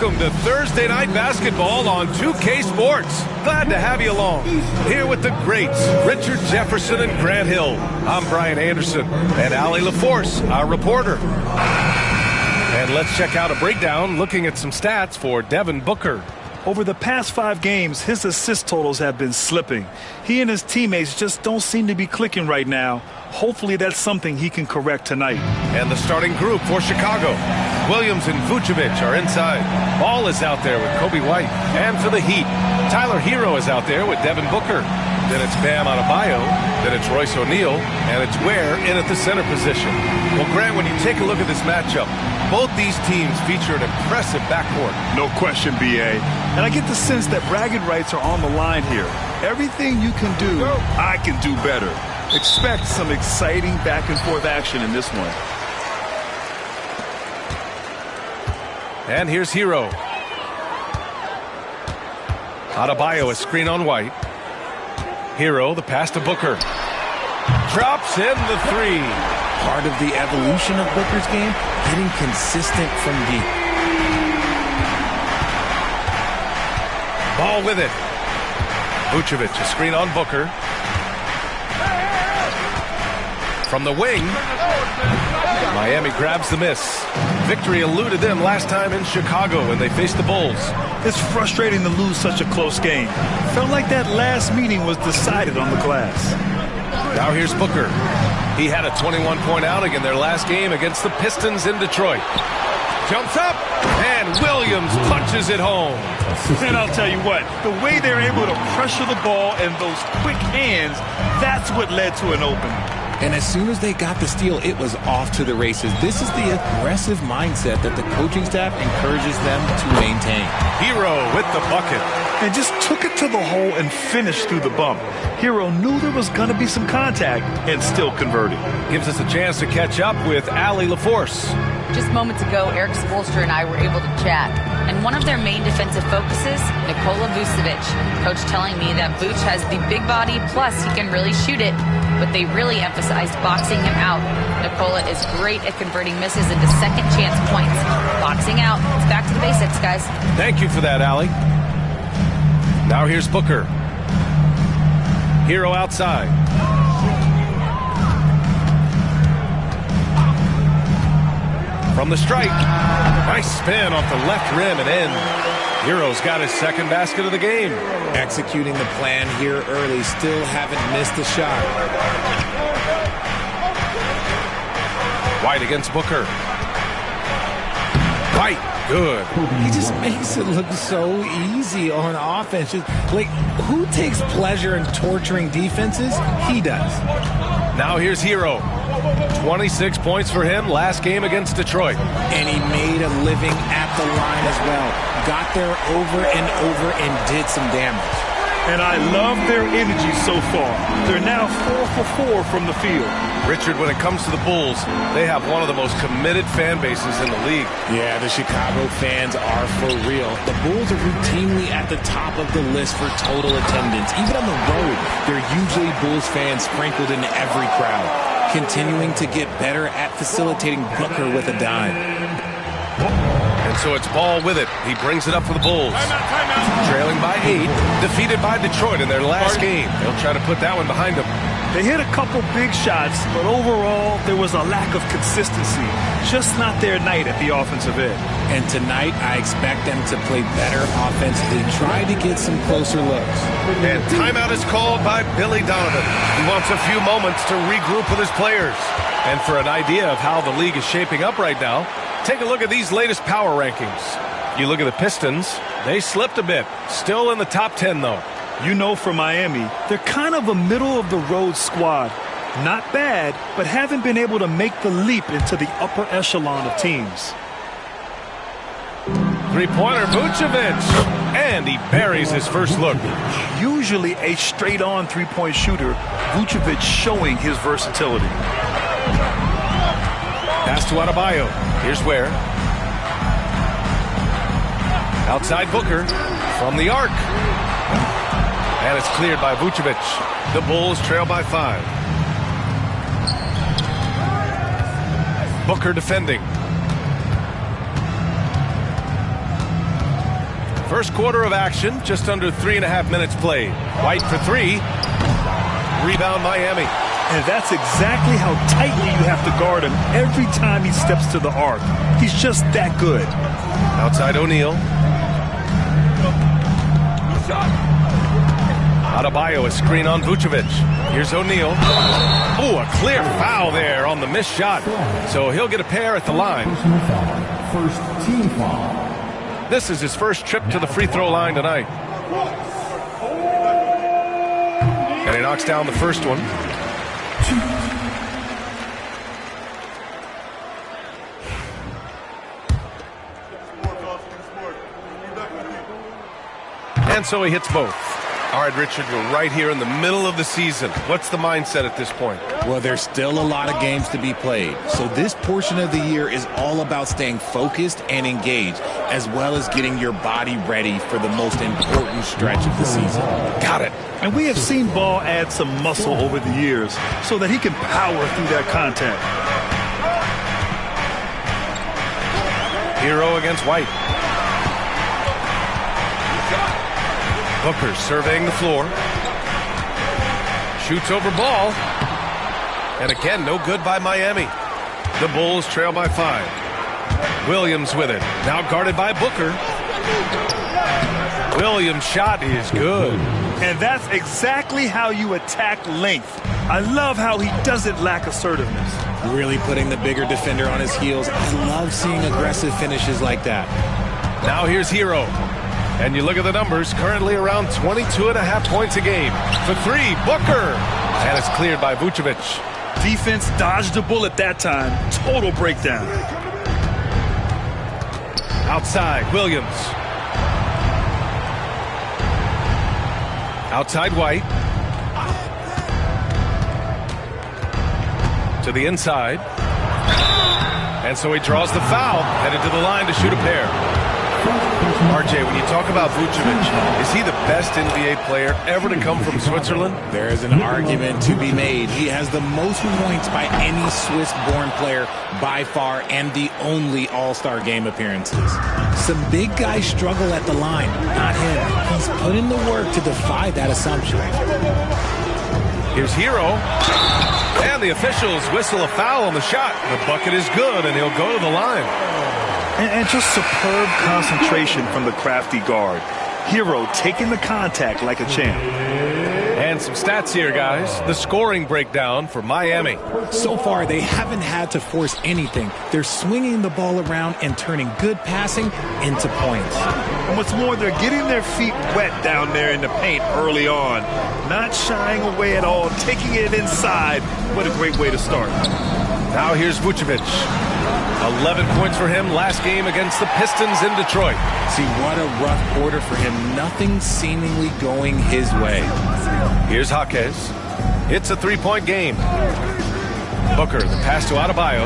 Welcome to Thursday Night Basketball on 2K Sports. Glad to have you along. Here with the greats, Richard Jefferson and Grant Hill. I'm Brian Anderson, and Allie LaForce, our reporter. And let's check out a breakdown looking at some stats for Devin Booker. Over the past 5 games, his assist totals have been slipping. He and his teammates just don't seem to be clicking right now. Hopefully that's something he can correct tonight. And the starting group for Chicago. Williams and Vucevic are inside. Ball is out there with Kobe White. And for the Heat, Tyler Hero is out there with Devin Booker. Then it's Bam Adebayo. Then it's Royce O'Neal. And it's Ware in at the center position. Well, Grant, when you take a look at this matchup, both these teams feature an impressive backcourt. No question, B.A. And I get the sense that bragging rights are on the line here. Everything you can do, I can do better. Expect some exciting back-and-forth action in this one. And here's Hero. Adebayo, a screen on White. Hero, the pass to Booker. Drops in the 3. Part of the evolution of Booker's game, getting consistent from deep. Ball with it. Vucevic, a screen on Booker. From the wing, Miami grabs the miss. Victory eluded them last time in Chicago when they faced the Bulls. It's frustrating to lose such a close game. Felt like that last meeting was decided on the glass. Now here's Booker. He had a 21-point outing in their last game against the Pistons in Detroit. Jumps up, and Williams punches it home. And I'll tell you what, the way they're able to pressure the ball and those quick hands, that's what led to an opening. And as soon as they got the steal, it was off to the races. This is the aggressive mindset that the coaching staff encourages them to maintain. Hero with the bucket. And just took it to the hole and finished through the bump. Hero knew there was going to be some contact and still converted. Gives us a chance to catch up with Allie LaForce. Just moments ago, Eric Spoelstra and I were able to chat. And one of their main defensive focuses, Nikola Vucevic. Coach telling me that Vuce has the big body, plus he can really shoot it. But they really emphasized boxing him out. Nikola is great at converting misses into second chance points. Boxing out. It's back to the basics, guys. Thank you for that, Allie. Now here's Booker. Hero outside. From the strike. Nice spin off the left rim and in. Hero's got his second basket of the game. Executing the plan here early. Still haven't missed a shot. White against Booker. White, good. He just makes it look so easy on offense. Like, who takes pleasure in torturing defenses? He does. Now here's Hero. 26 points for him last game against Detroit. And he made a living at the line as well. Got there over and over and did some damage. And I love their energy so far. They're now 4 for 4 from the field. Richard, when it comes to the Bulls, they have one of the most committed fan bases in the league. Yeah, the Chicago fans are for real. The Bulls are routinely at the top of the list for total attendance. Even on the road, they're usually Bulls fans sprinkled in every crowd. Continuing to get better at facilitating Booker with a dime. And so it's Ball with it. He brings it up for the Bulls. Trailing by 8, defeated by Detroit in their last game. They'll try to put that one behind them. They hit a couple big shots, but overall, there was a lack of consistency. Just not their night at the offensive end. And tonight, I expect them to play better offensively. Try to get some closer looks. And timeout is called by Billy Donovan. He wants a few moments to regroup with his players. And for an idea of how the league is shaping up right now, take a look at these latest power rankings. You look at the Pistons, they slipped a bit. Still in the top 10, though. You know, for Miami, they're kind of a middle-of-the-road squad. Not bad, but haven't been able to make the leap into the upper echelon of teams. Three-pointer, Vucevic. And he buries his first look. Usually a straight-on three-point shooter, Vucevic showing his versatility. Pass to Adebayo. Here's Ware. Outside Booker. From the arc. And it's cleared by Vucevic. The Bulls trail by 5. Booker defending. First quarter of action, just under 3.5 minutes played. White for three. Rebound Miami. And that's exactly how tightly you have to guard him every time he steps to the arc. He's just that good. Outside O'Neal. Adebayo, a screen on Vucevic. Here's O'Neal. Ooh, a clear foul there on the missed shot. So he'll get a pair at the line. First team foul. This is his first trip to the free throw line tonight. And he knocks down the first one. And so he hits both. All right, Richard, we're right here in the middle of the season. What's the mindset at this point? Well, there's still a lot of games to be played. So this portion of the year is all about staying focused and engaged, as well as getting your body ready for the most important stretch of the season. Got it. And we have seen Ball add some muscle over the years so that he can power through that contact. Hero against White. Booker surveying the floor. Shoots over Ball. And again, no good by Miami. The Bulls trail by 5. Williams with it. Now guarded by Booker. Williams' shot is good. And that's exactly how you attack length. I love how he doesn't lack assertiveness. Really putting the bigger defender on his heels. I love seeing aggressive finishes like that. Now here's Hero. And you look at the numbers, currently around 22.5 points a game. For three, Booker. And it's cleared by Vucevic. Defense dodged a bullet that time. Total breakdown. Outside, Williams. Outside, White. To the inside. And so he draws the foul, headed to the line to shoot a pair. RJ, when you talk about Vucevic, is he the best NBA player ever to come from Switzerland? There is an argument to be made. He has the most points by any Swiss-born player by far and the only All-Star game appearances. Some big guys struggle at the line, not him. He's put in the work to defy that assumption. Here's Hero. And the officials whistle a foul on the shot. The bucket is good, and he'll go to the line. And just superb concentration from the crafty guard. Hero taking the contact like a champ. And some stats here, guys. The scoring breakdown for Miami. So far, they haven't had to force anything. They're swinging the ball around and turning good passing into points. And what's more, they're getting their feet wet down there in the paint early on. Not shying away at all, taking it inside. What a great way to start. Now here's Vucevic. 11 points for him last game against the Pistons in Detroit. See, what a rough quarter for him. Nothing seemingly going his way. Here's Jaquez. It's a three-point game. Booker, the pass to Adebayo.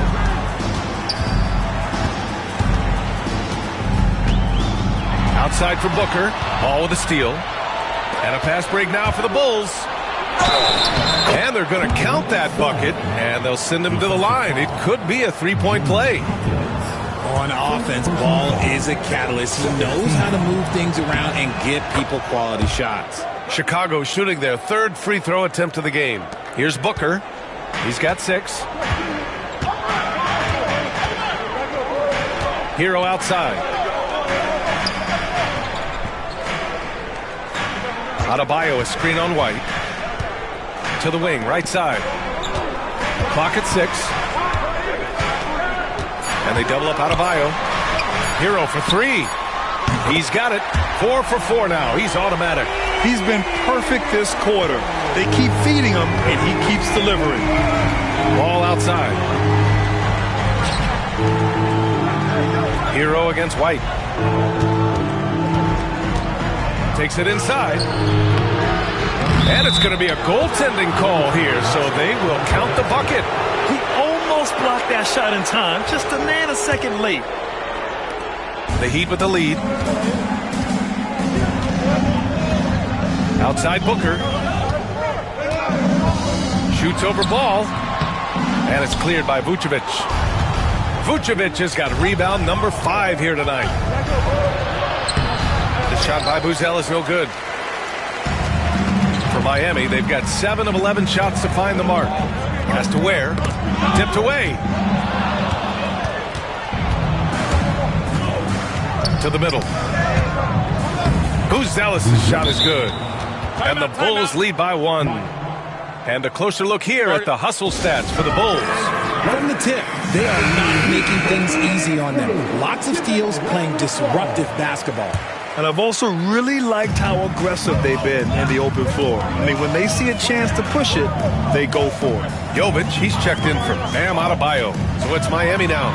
Outside for Booker. Ball with a steal. And a pass break now for the Bulls. And they're going to count that bucket, and they'll send him to the line. It could be a three-point play. On offense, Ball is a catalyst. He knows how to move things around and get people quality shots. Chicago shooting their third free throw attempt of the game. Here's Booker. He's got 6. Hero outside. Adebayo, a screen on White. To the wing, right side. Clock at 6. And they double up Adebayo. Hero for 3. He's got it. 4 for 4 now. He's automatic. He's been perfect this quarter. They keep feeding him, and he keeps delivering. Ball outside. Hero against White. Takes it inside. And it's going to be a goaltending call here, so they will count the bucket. He almost blocked that shot in time, just a nanosecond late. The Heat with the lead. Outside Booker. Shoots over Ball. And it's cleared by Vucevic. Vucevic has got rebound number 5 here tonight. The The shot by Buzzell is no good. For Miami, they've got 7 of 11 shots to find the mark. Has to Ware. Tipped away. To the middle. Buzzell' shot is good. And the Bulls lead by 1. And a closer look here at the hustle stats for the Bulls. From the tip, they are not making things easy on them. Lots of steals, playing disruptive basketball. And I've also really liked how aggressive they've been in the open floor. I mean, when they see a chance to push it, they go for it. Jovic, he's checked in for Bam Adebayo. So it's Miami now.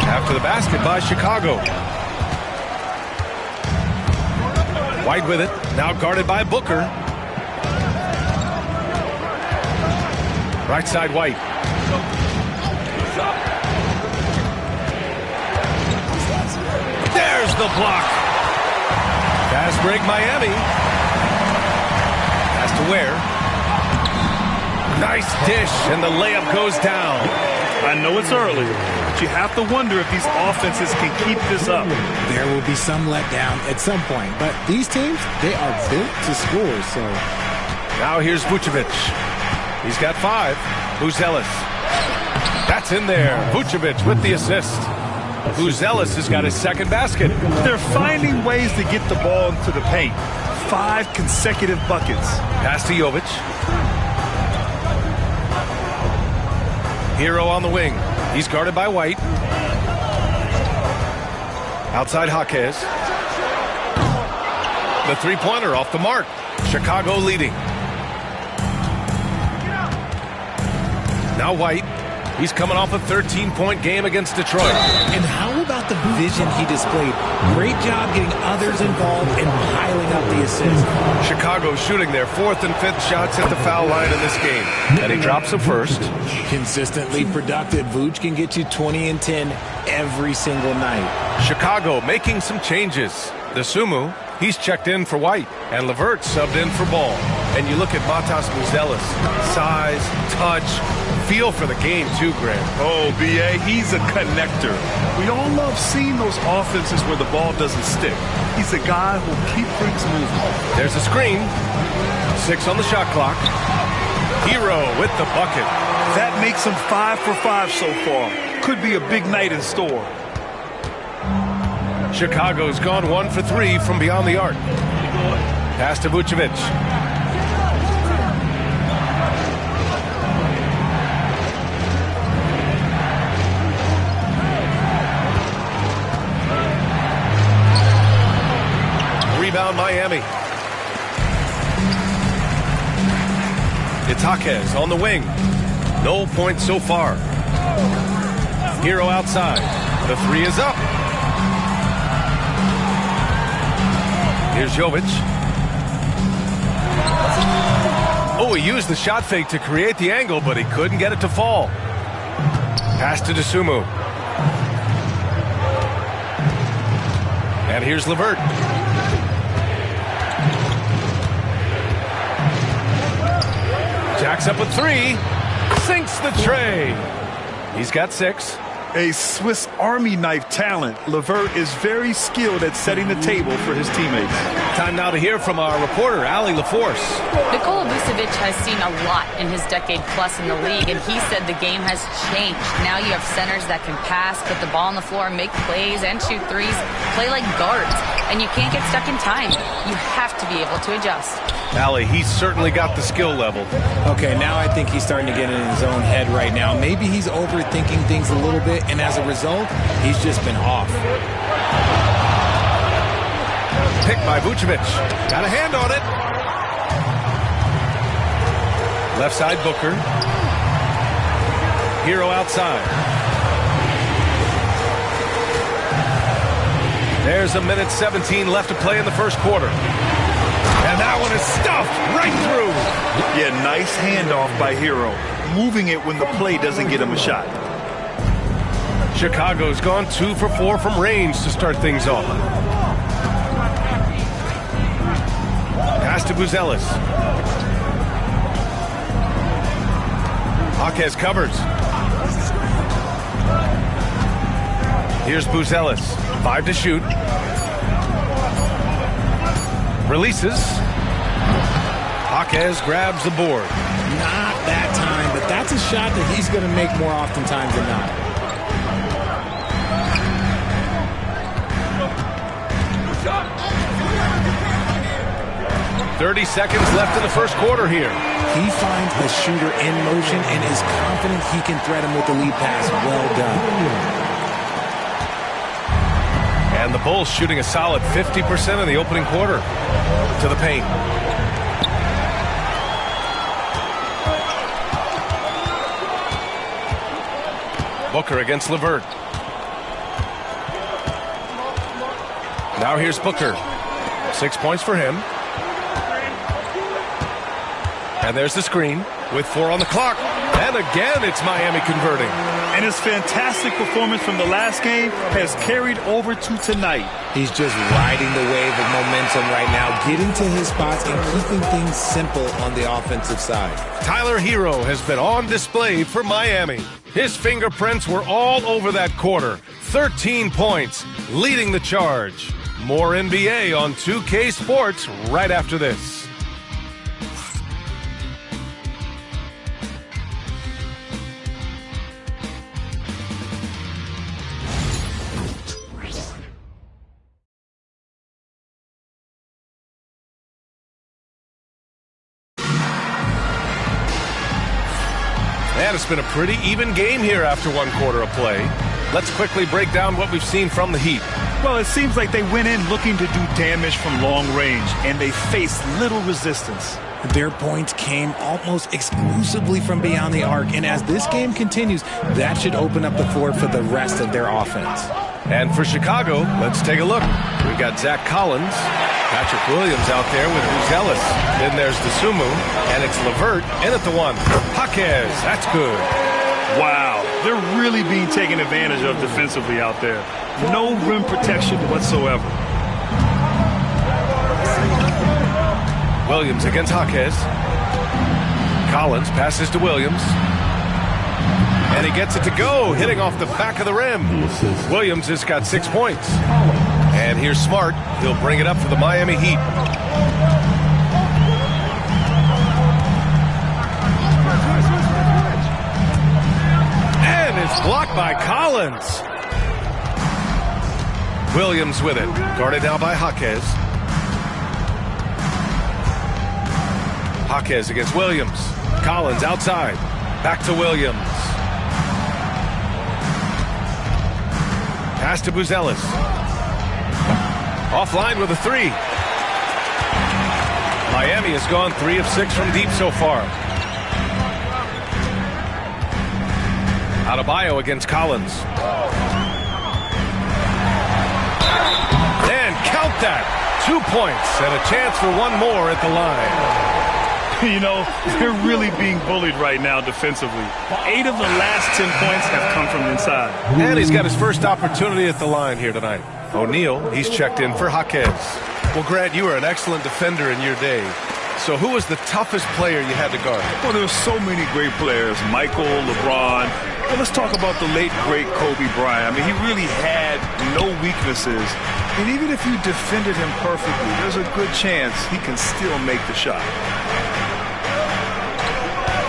After the basket by Chicago. White with it, now guarded by Booker. Right side, White. There's the block. Fast break, Miami. Has to Ware. Nice dish, and the layup goes down. I know it's early, but you have to wonder if these offenses can keep this up. There will be some letdown at some point, but these teams, they are built to score, so. Now here's Vucevic. He's got 5. Buzzell. That's in there. Vucevic with the assist. Buzzell has got his second basket. They're finding ways to get the ball into the paint. 5 consecutive buckets. Pass to Jovic. Hero on the wing. He's guarded by White. Outside Jaquez. The three-pointer off the mark. Chicago leading. Now White. He's coming off a 13-point game against Detroit. And how about the vision he displayed? Great job getting others involved and piling up the assists. Chicago shooting their 4th and 5th shots at the foul line in this game. And he drops them first. Consistently productive. Vooch can get you 20 and 10 every single night. Chicago making some changes. The Sumu, he's checked in for White. And LeVert subbed in for Ball. And you look at Matas Buzzell. Size, touch, feel for the game too, Grant. Oh, B.A., he's a connector. We all love seeing those offenses where the ball doesn't stick. He's a guy who'll keep things moving. There's a screen. 6 on the shot clock. Hero with the bucket. That makes him 5 for 5 so far. Could be a big night in store. Chicago's gone 1 for 3 from beyond the arc. Pass to Vucevic. Rebound Miami. It's Jaquez on the wing. No points so far. Hero outside. The 3 is up. Here's Jovic. Oh, he used the shot fake to create the angle, but he couldn't get it to fall. Pass to Dosunmu. And here's LeVert. Jacks up with 3. Sinks the tray. He's got 6. A Swiss Army knife talent, LeVert is very skilled at setting the table for his teammates. Time now to hear from our reporter, Allie LaForce. Nikola Vucevic has seen a lot in his decade plus in the league, and he said the game has changed. Now you have centers that can pass, put the ball on the floor, make plays, and shoot threes, play like guards, and you can't get stuck in time. You have to be able to adjust. Allie, he's certainly got the skill level. Okay, now I think he's starting to get in his own head right now. Maybe he's overthinking things a little bit, and as a result, he's just been off. Picked by Vucevic. Got a hand on it. Left side, Booker. Hero outside. There's a minute 17 left to play in the first quarter. And that one is stuffed right through. Yeah, nice handoff by Hero. Moving it when the play doesn't get him a shot. Chicago's gone 2 for 4 from range to start things off. Pass to Buzzell. Jaquez covers. Here's Buzzell. 5 to shoot. Releases. Jaquez grabs the board. Not that time, but that's a shot that he's going to make more oftentimes than not. 30 seconds left in the first quarter here. He finds the shooter in motion and is confident he can thread him with the lead pass. Well done. And the Bulls shooting a solid 50% in the opening quarter. To the paint. Booker against LeVert. Now here's Booker. 6 points for him. And there's the screen with 4 on the clock. And again, it's Miami converting. And his fantastic performance from the last game has carried over to tonight. He's just riding the wave of momentum right now, getting to his spots and keeping things simple on the offensive side. Tyler Hero has been on display for Miami. His fingerprints were all over that quarter. 13 points, leading the charge. More NBA on 2K Sports right after this. And it's been a pretty even game here after one quarter of play. Let's quickly break down what we've seen from the Heat. Well, it seems like they went in looking to do damage from long range, and they faced little resistance. Their points came almost exclusively from beyond the arc, and as this game continues, that should open up the floor for the rest of their offense. And for Chicago, let's take a look. We've got Zach Collins, Patrick Williams out there with Buzelis. Then there's DeSumo, and it's LeVert in at the 1. Jaquez, that's good. Wow, they're really being taken advantage of defensively out there. No rim protection whatsoever. Williams against Jaquez. Collins passes to Williams. And he gets it to go, hitting off the back of the rim. Williams has got 6 points. And here's Smart. He'll bring it up for the Miami Heat. And it's blocked by Collins. Williams with it. Guarded now by Jaquez. Jaquez against Williams. Collins outside. Back to Williams. Pass to Buzelis. Offline with a 3. Miami has gone 3 of 6 from deep so far. Adebayo against Collins. And count that. 2 points and a chance for one more at the line. You know, they're really being bullied right now defensively. 8 of the last 10 points have come from inside. And he's got his first opportunity at the line here tonight. O'Neal, he's checked in for Jaquez. Well, Grant, you were an excellent defender in your day. So who was the toughest player you had to guard? Well, there were so many great players. Michael, LeBron. Well, let's talk about the late, great Kobe Bryant. I mean, he really had no weaknesses. And even if you defended him perfectly, there's a good chance he can still make the shot.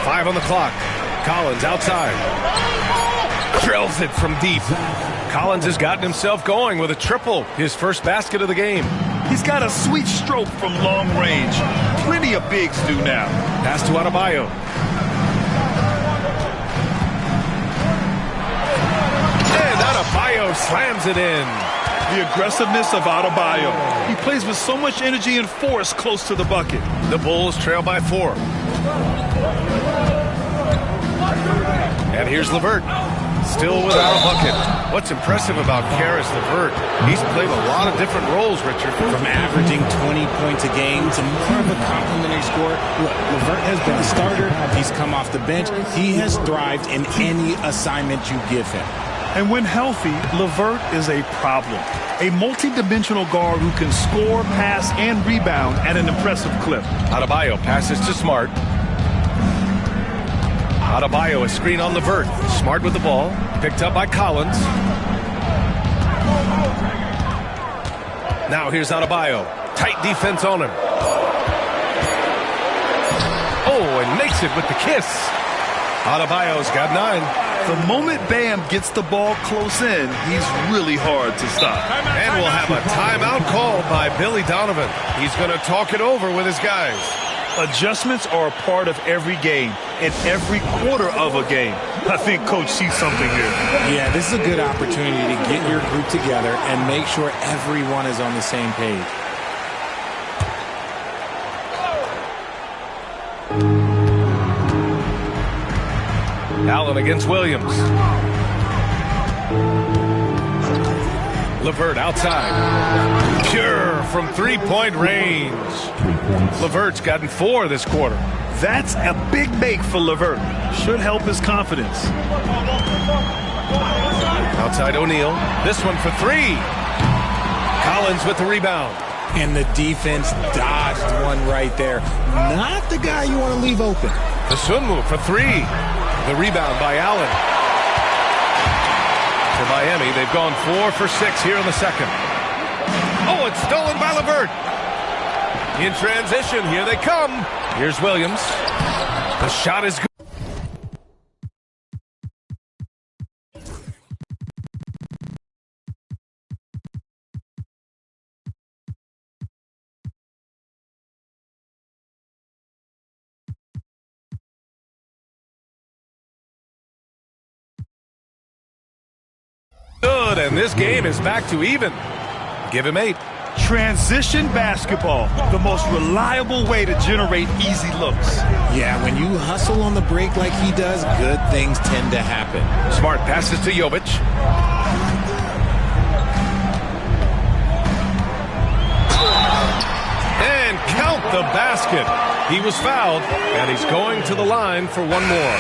5 on the clock. Collins outside. Drills it from deep. Collins has gotten himself going with a triple. His first basket of the game. He's got a sweet stroke from long range. Plenty of bigs do now. Pass to Adebayo. And Adebayo slams it in. The aggressiveness of Adebayo. He plays with so much energy and force close to the bucket. The Bulls trail by 4. And here's LeVert. Still without a bucket. What's impressive about Caris LeVert, he's played a lot of different roles, Richard. From averaging 20 points a game to more of a complimentary scorer. Look, LeVert has been a starter. He's come off the bench. He has thrived in any assignment you give him. And when healthy, LeVert is a problem. A multi-dimensional guard who can score, pass, and rebound at an impressive clip. Adebayo passes to Smart. Adebayo, a screen on LeVert. Smart with the ball. Picked up by Collins. Now here's Adebayo. Tight defense on him. Oh, and makes it with the kiss. Adebayo's got 9. The moment Bam gets the ball close in, he's really hard to stop. And we'll have a timeout called by Billy Donovan. He's going to talk it over with his guys. Adjustments are a part of every game and every quarter of a game. I think Coach sees something here. Yeah, this is a good opportunity to get your group together and make sure everyone is on the same page. Allen against Williams. LeVert outside. Pure from three-point range. LeVert's gotten 4 this quarter. That's a big make for LeVert. Should help his confidence. Outside O'Neal. This one for 3. Collins with the rebound. And the defense dodged one right there. Not the guy you want to leave open. The Sunmu for 3. The rebound by Allen. For Miami, they've gone 4 for 6 here in the second. Oh, it's stolen by LeVert. In transition, here they come. Here's Williams. The shot is good. Good, and this game is back to even. Give him 8. Transition basketball, the most reliable way to generate easy looks. Yeah, when you hustle on the break like he does, good things tend to happen. Smart passes to Jovic. And count the basket. He was fouled, and he's going to the line for one more.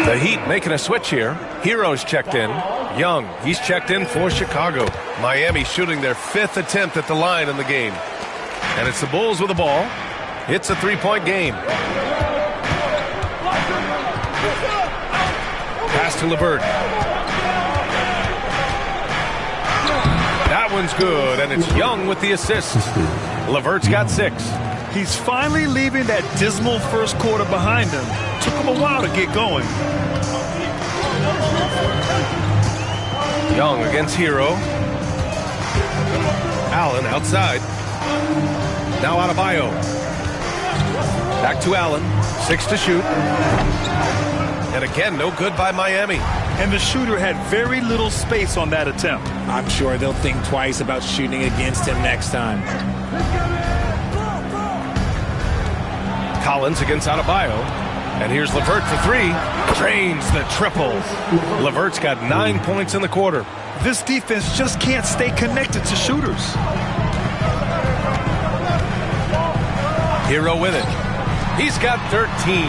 The Heat making a switch here. Hero's checked in. Young, he's checked in for Chicago. Miami shooting their 5th attempt at the line in the game. And it's the Bulls with the ball. It's a 3-point game. Pass to LeVert. That one's good, and it's Young with the assist. LeVert's got 6. He's finally leaving that dismal first quarter behind him. Took him a while to get going. Young against Hero. Allen outside. Now Adebayo. Back to Allen. 6 to shoot. And again, no good by Miami. And the shooter had very little space on that attempt. I'm sure they'll think twice about shooting against him next time. Collins against Adebayo. And here's LeVert for 3. Drains the triple. LeVert's got 9 points in the quarter. This defense just can't stay connected to shooters. Hero with it. He's got 13.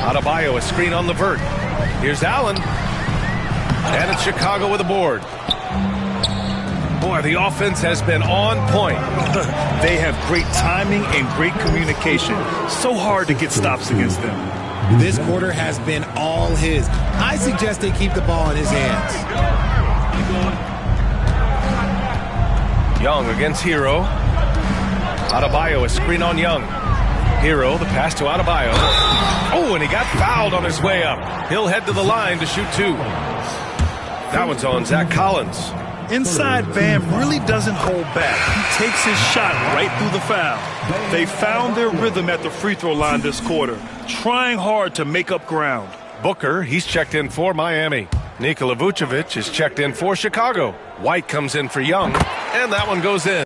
Adebayo, a screen on LeVert. Here's Allen. And it's Chicago with a board. Boy, the offense has been on point. They have great timing and great communication. So hard to get stops against them. This quarter has been all his. I suggest they keep the ball in his hands. Young against Hero. Adebayo, a screen on Young. Hero, the pass to Adebayo. Oh, and he got fouled on his way up. He'll head to the line to shoot 2. That one's on Zach Collins. Inside, Bam really doesn't hold back. He takes his shot right through the foul. They found their rhythm at the free throw line this quarter, trying hard to make up ground. Booker, he's checked in for Miami. Nikola Vucevic is checked in for Chicago. White comes in for Young, and that one goes in.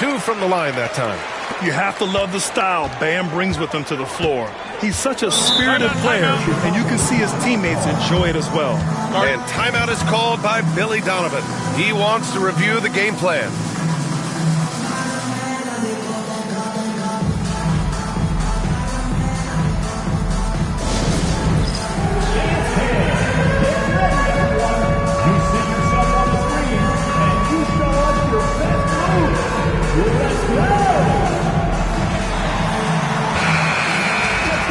2 from the line that time. You have to love the style Bam brings with him to the floor. He's such a spirited player, and you can see his teammates enjoy it as well. And timeout is called by Billy Donovan. He wants to review the game plan.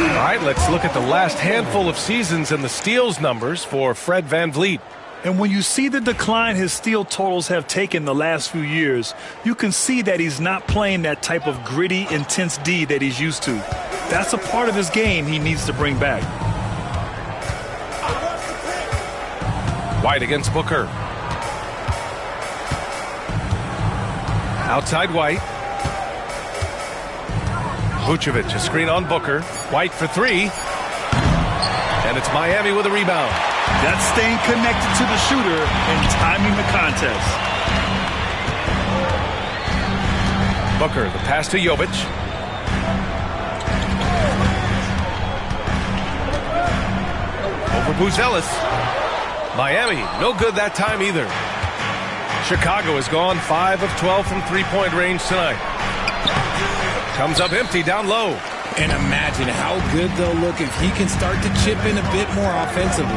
All right, let's look at the last handful of seasons and the steals numbers for Fred VanVleet. And when you see the decline his steal totals have taken the last few years, you can see that he's not playing that type of gritty, intense D that he's used to. That's a part of his game he needs to bring back. White against Booker. Outside White. Vucevic, a screen on Booker. White for 3. And it's Miami with a rebound. That's staying connected to the shooter and timing the contest. Booker, the pass to Jovic. Over Buzelis. Miami, no good that time either. Chicago has gone 5 of 12 from three-point range tonight. Comes up empty down low. And imagine how good they'll look if he can start to chip in a bit more offensively.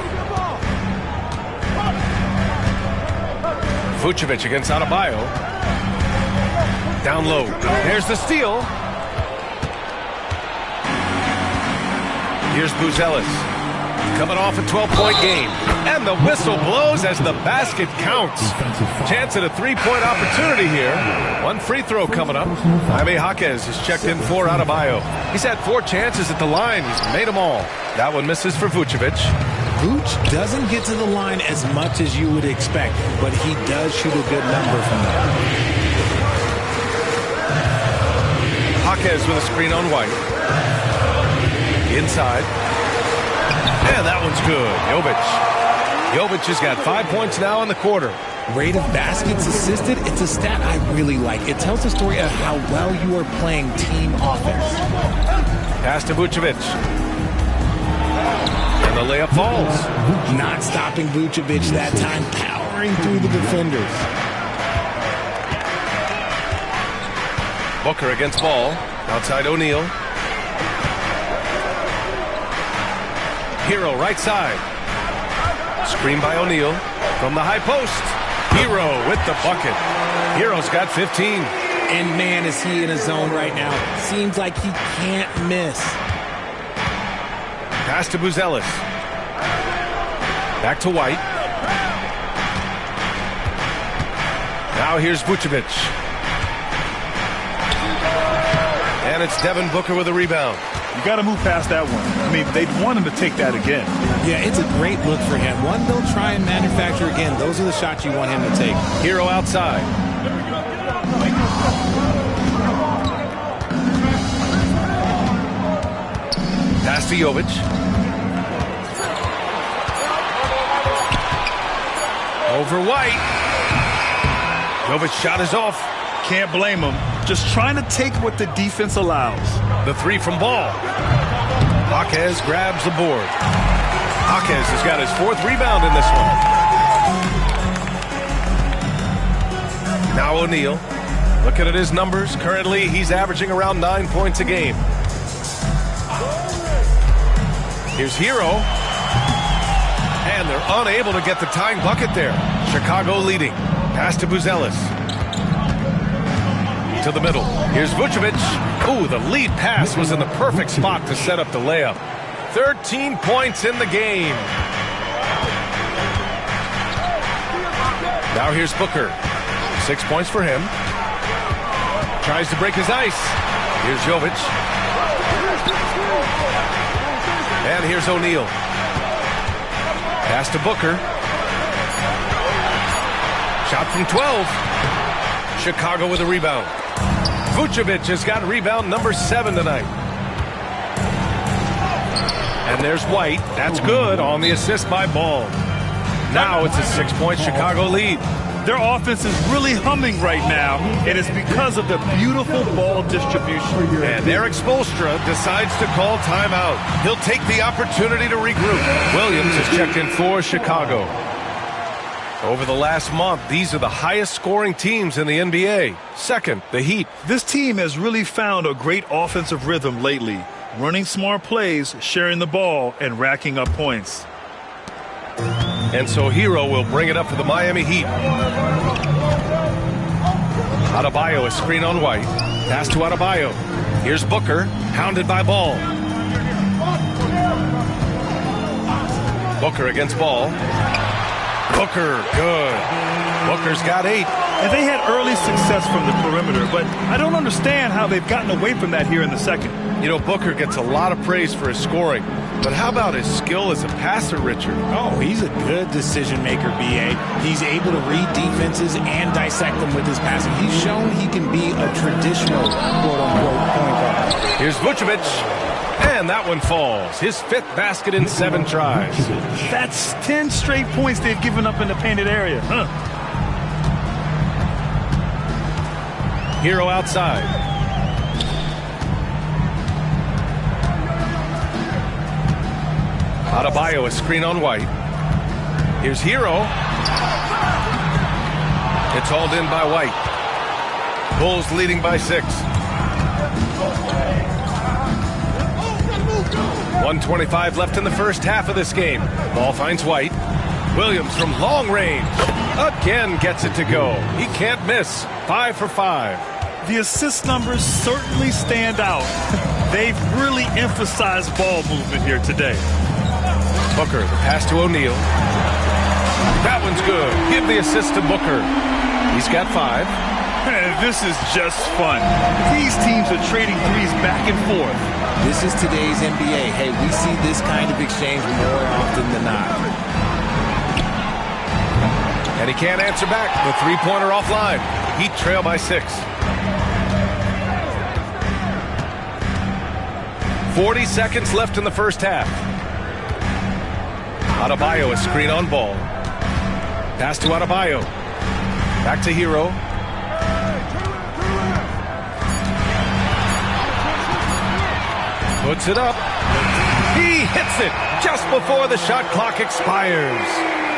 Vucevic against Adebayo. Down low. There's the steal. Here's Buzelis. Coming off a 12-point game. And the whistle blows as the basket counts. Chance at a three-point opportunity here. One free throw coming up. Jaime Jaquez has checked in for Adebayo. He's had 4 chances at the line. He's made them all. That one misses for Vucevic. Vooch doesn't get to the line as much as you would expect, but he does shoot a good number from there. Jaquez with a screen on White. Inside. And that one's good. Jovic has got 5 points now in the quarter. Rate of baskets assisted, it's a stat I really like. It tells the story of how well you are playing team offense. Pass to Vucevic. And the layup falls. Not stopping Vucevic that time, powering through the defenders. Booker against Ball. Outside O'Neal. Hero right side. Screen by O'Neal from the high post. Hero with the bucket. Hero's got 15. And man, is he in a zone right now. Seems like he can't miss. Pass to Buzelis. Back to White. Now here's Vucevic. And it's Devin Booker with a rebound. You got to move past that one. I mean, they'd want him to take that again. Yeah, it's a great look for him. One they'll try and manufacture again. Those are the shots you want him to take. Hero outside. Pass to Jovic. Over White. Jovic shot is off. Can't blame him. Just trying to take what the defense allows. The 3 from Ball. Jaquez grabs the board. Jaquez has got his 4th rebound in this one. Now O'Neal. Looking at his numbers. Currently, he's averaging around 9 points a game. Here's Hero. And they're unable to get the tying bucket there. Chicago leading. Pass to Buzelis. To the middle. Here's Vucevic. Ooh, the lead pass was in the perfect spot to set up the layup. 13 points in the game. Now here's Booker. 6 points for him. Tries to break his ice. Here's Jovic. And here's O'Neal. Pass to Booker. Shot from 12. Chicago with a rebound. Vucevic has got rebound number 7 tonight. And there's White. That's good on the assist by Ball. Now it's a 6-point Chicago lead. Their offense is really humming right now, and it's because of the beautiful ball distribution. And Erik Spoelstra decides to call timeout. He'll take the opportunity to regroup. Williams is checked in for Chicago. Over the last month, these are the highest scoring teams in the NBA. Second, the Heat. This team has really found a great offensive rhythm lately, running smart plays, sharing the ball, and racking up points. And so Hero will bring it up for the Miami Heat. Adebayo is screen on White. Pass to Adebayo. Here's Booker, hounded by Ball. Booker against Ball. Booker, good. Booker's got 8. And they had early success from the perimeter, but I don't understand how they've gotten away from that here in the second. You know, Booker gets a lot of praise for his scoring, but how about his skill as a passer, Richard? Oh, he's a good decision maker, B.A. He's able to read defenses and dissect them with his passing. He's shown he can be a traditional quote-unquote point guard. Here's Vucevic, and that one falls. His 5th basket in 7 tries. That's 10 straight points they've given up in the painted area. Hero outside. Adebayo is screen on White. Here's Hero. It's hauled in by White. Bulls leading by 6. 1:25 left in the first half of this game. Ball finds White. Williams from long range. Again gets it to go. He can't miss. 5 for 5. The assist numbers certainly stand out. They've really emphasized ball movement here today. Booker, the pass to O'Neal. That one's good. Give the assist to Booker. He's got 5. This is just fun. These teams are trading threes back and forth. This is today's NBA. Hey, we see this kind of exchange more often than not. And he can't answer back. The three-pointer offline. Heat trail by 6. 40 seconds left in the first half. Adebayo is screen on Ball. Pass to Adebayo. Back to Hero. Puts it up. He hits it just before the shot clock expires.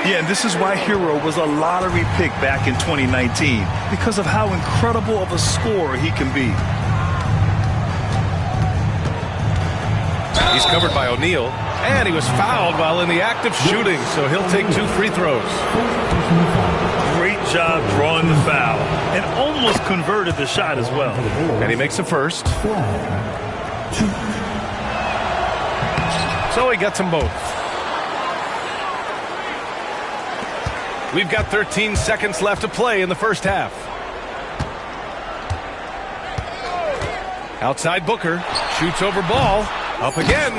Yeah, and this is why Hero was a lottery pick back in 2019, because of how incredible of a scorer he can be. He's covered by O'Neal, and he was fouled while in the act of shooting, so he'll take 2 free throws. Great job drawing the foul, and almost converted the shot as well. And he makes a first. So he gets them both. We've got 13 seconds left to play in the first half. Outside Booker, shoots over Ball, up again,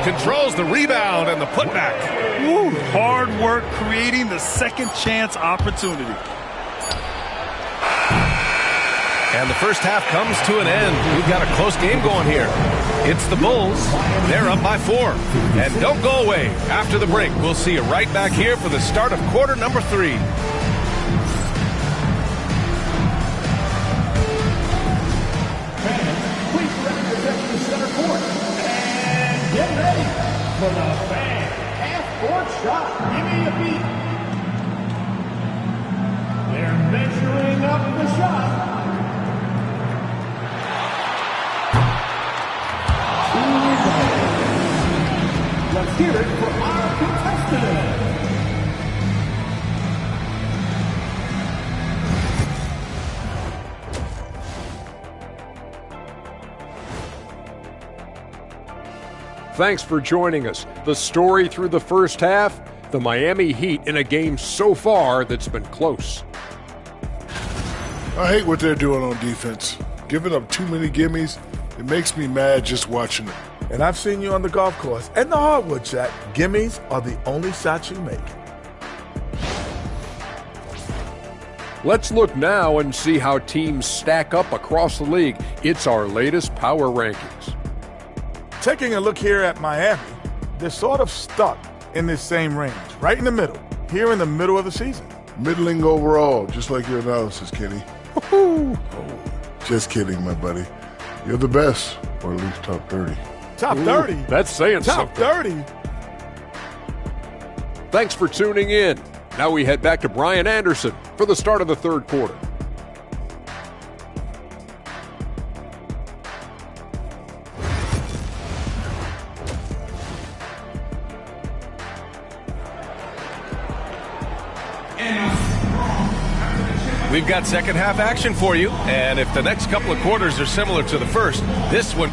controls the rebound and the putback. Woo, hard work creating the second chance opportunity. And the first half comes to an end. We've got a close game going here. It's the Bulls. They're up by 4. And don't go away. After the break, we'll see you right back here for the start of quarter number 3. Please represent the center court. And get ready for the fan half-court shot. Give me a beat. They're measuring up the shot. Let's hear it for our contestant. Thanks for joining us. The story through the first half, the Miami Heat in a game so far that's been close. I hate what they're doing on defense. Giving up too many gimmies, it makes me mad just watching it. And I've seen you on the golf course and the hardwood, Jack. Gimmies are the only shots you make. Let's look now and see how teams stack up across the league. It's our latest power rankings. Taking a look here at Miami, they're sort of stuck in this same range, right in the middle, here in the middle of the season. Middling overall, just like your analysis, Kenny. Oh, just kidding, my buddy. You're the best, or at least top 30. Top 30? That's saying Top something. 30? Thanks for tuning in. Now we head back to Brian Anderson for the start of the third quarter. We've got second half action for you, and if the next couple of quarters are similar to the first, this one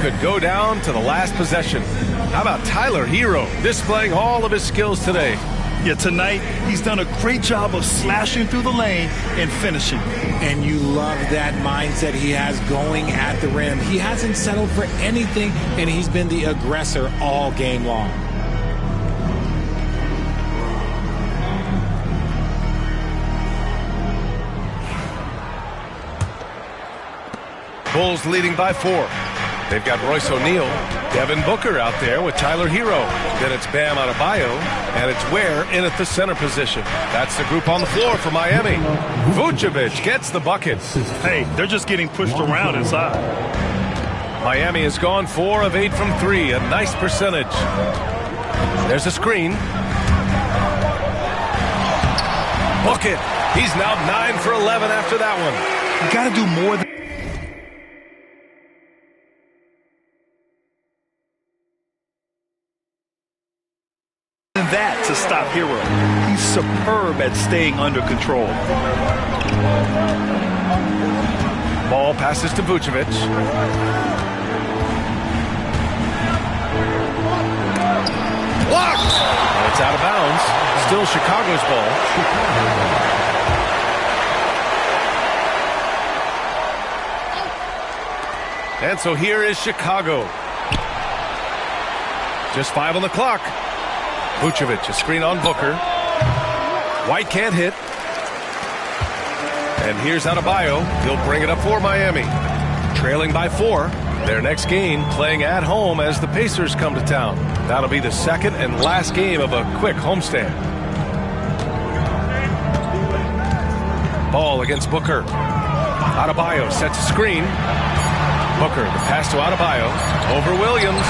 could go down to the last possession. How about Tyler Hero displaying all of his skills today? Yeah, tonight he's done a great job of slashing through the lane and finishing. And you love that mindset he has going at the rim. He hasn't settled for anything, and he's been the aggressor all game long. Bulls leading by 4. They've got Royce O'Neal, Devin Booker out there with Tyler Hero. Then it's Bam Adebayo, and it's Ware in at the center position. That's the group on the floor for Miami. Vucevic gets the bucket. Hey, they're just getting pushed around inside. Miami has gone 4 of 8 from 3, a nice percentage. There's a screen. Bucket. He's now 9 for 11 after that one. You got to do more than that to stop Hero. He's superb at staying under control. Ball passes to Vucevic. Blocked! And it's out of bounds. Still Chicago's ball. And so here is Chicago. Just 5 on the clock. Vucevic, a screen on Booker. White can't hit. And here's Adebayo. He'll bring it up for Miami. Trailing by 4. Their next game playing at home as the Pacers come to town. That'll be the second and last game of a quick homestand. Ball against Booker. Adebayo sets a screen. Booker, the pass to Adebayo. Over Williams.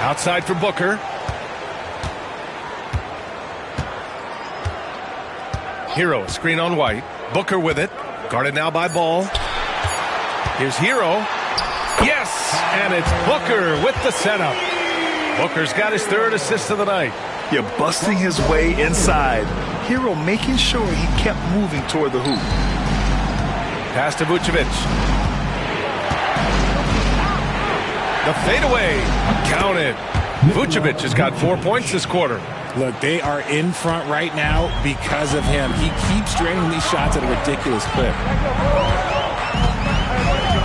Outside for Booker. Hero, screen on White. Booker with it. Guarded now by Ball. Here's Hero. Yes! And it's Booker with the setup. Booker's got his 3rd assist of the night. You're busting his way inside. Hero making sure he kept moving toward the hoop. Pass to Vucevic. The fadeaway. Counted. Vucevic has got 4 points this quarter. Look, they are in front right now because of him. He keeps draining these shots at a ridiculous clip.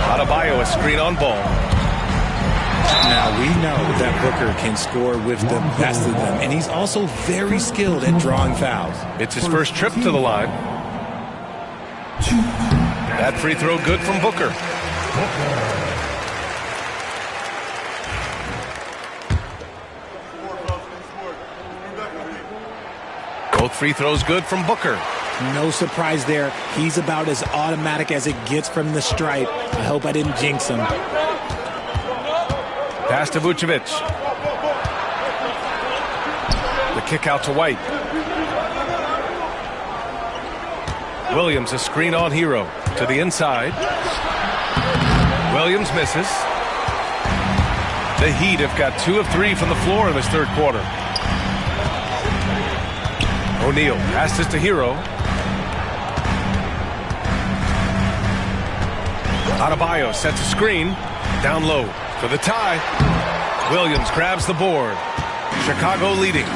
Adebayo, a screen on Ball. Now, we know that Booker can score with the best of them, and he's also very skilled at drawing fouls. It's his first trip to the line. That free throw good from Booker. Both free throws good from Booker. No surprise there. He's about as automatic as it gets from the stripe. I hope I didn't jinx him. Pass to Vucevic. The kick out to White. Williams, a screen on Hero. To the inside. Williams misses. The Heat have got 2 of 3 from the floor in this 3rd quarter. O'Neal passes to Hero. Adebayo sets a screen. Down low for the tie. Williams grabs the board. Chicago leading.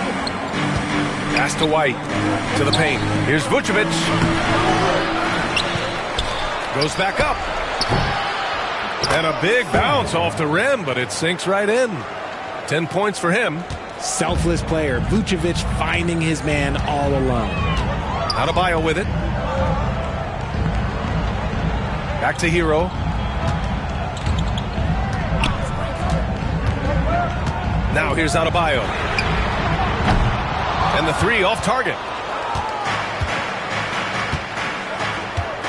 Pass to White. To the paint. Here's Vucevic. Goes back up. And a big bounce off the rim, but it sinks right in. 10 points for him. Selfless player. Vucevic finding his man all alone. Adebayo with it. Back to Hero. Now here's Adebayo. And the 3 off target.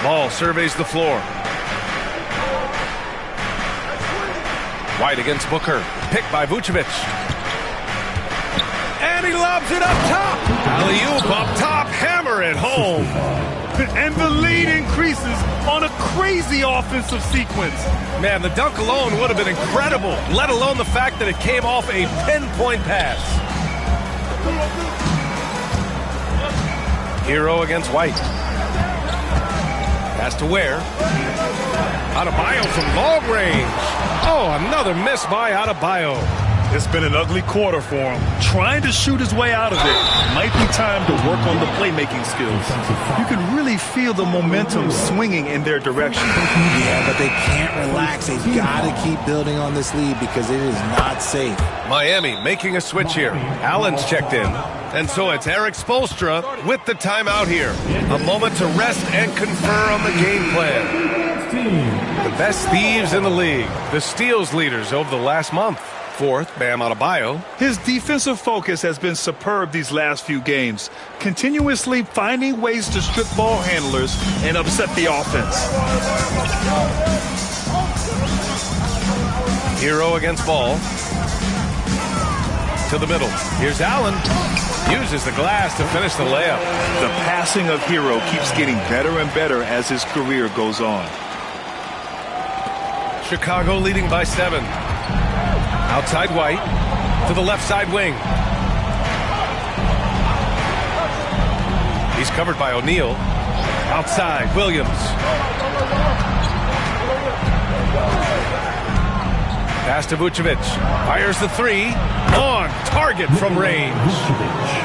Ball surveys the floor. White against Booker. Picked by Vucevic. And he lobs it up top. Alley-oop up top. Hammer it home. And the lead increases on a crazy offensive sequence. Man, the dunk alone would have been incredible, let alone the fact that it came off a pinpoint pass. Hero against White. Pass to Ware. Adebayo from long range. Oh, another miss by Adebayo. It's been an ugly quarter for him. Trying to shoot his way out of it. Might be time to work on the playmaking skills. You can really feel the momentum swinging in their direction. Yeah, but they can't relax. They've got to keep building on this lead because it is not safe. Miami making a switch here. Allen's checked in. And so it's Erik Spoelstra with the timeout here. A moment to rest and confer on the game plan. The best thieves in the league. The steals leaders over the last month. Fourth, Bam Adebayo. His defensive focus has been superb these last few games, continuously finding ways to strip ball handlers and upset the offense. Hero against Ball. To the middle. Here's Allen. Uses the glass to finish the layup. The passing of Hero keeps getting better and better as his career goes on. Chicago leading by 7. Outside White to the left side wing. He's covered by O'Neal. Outside, Williams. Pass to Vucevic. Fires the three. On target from range.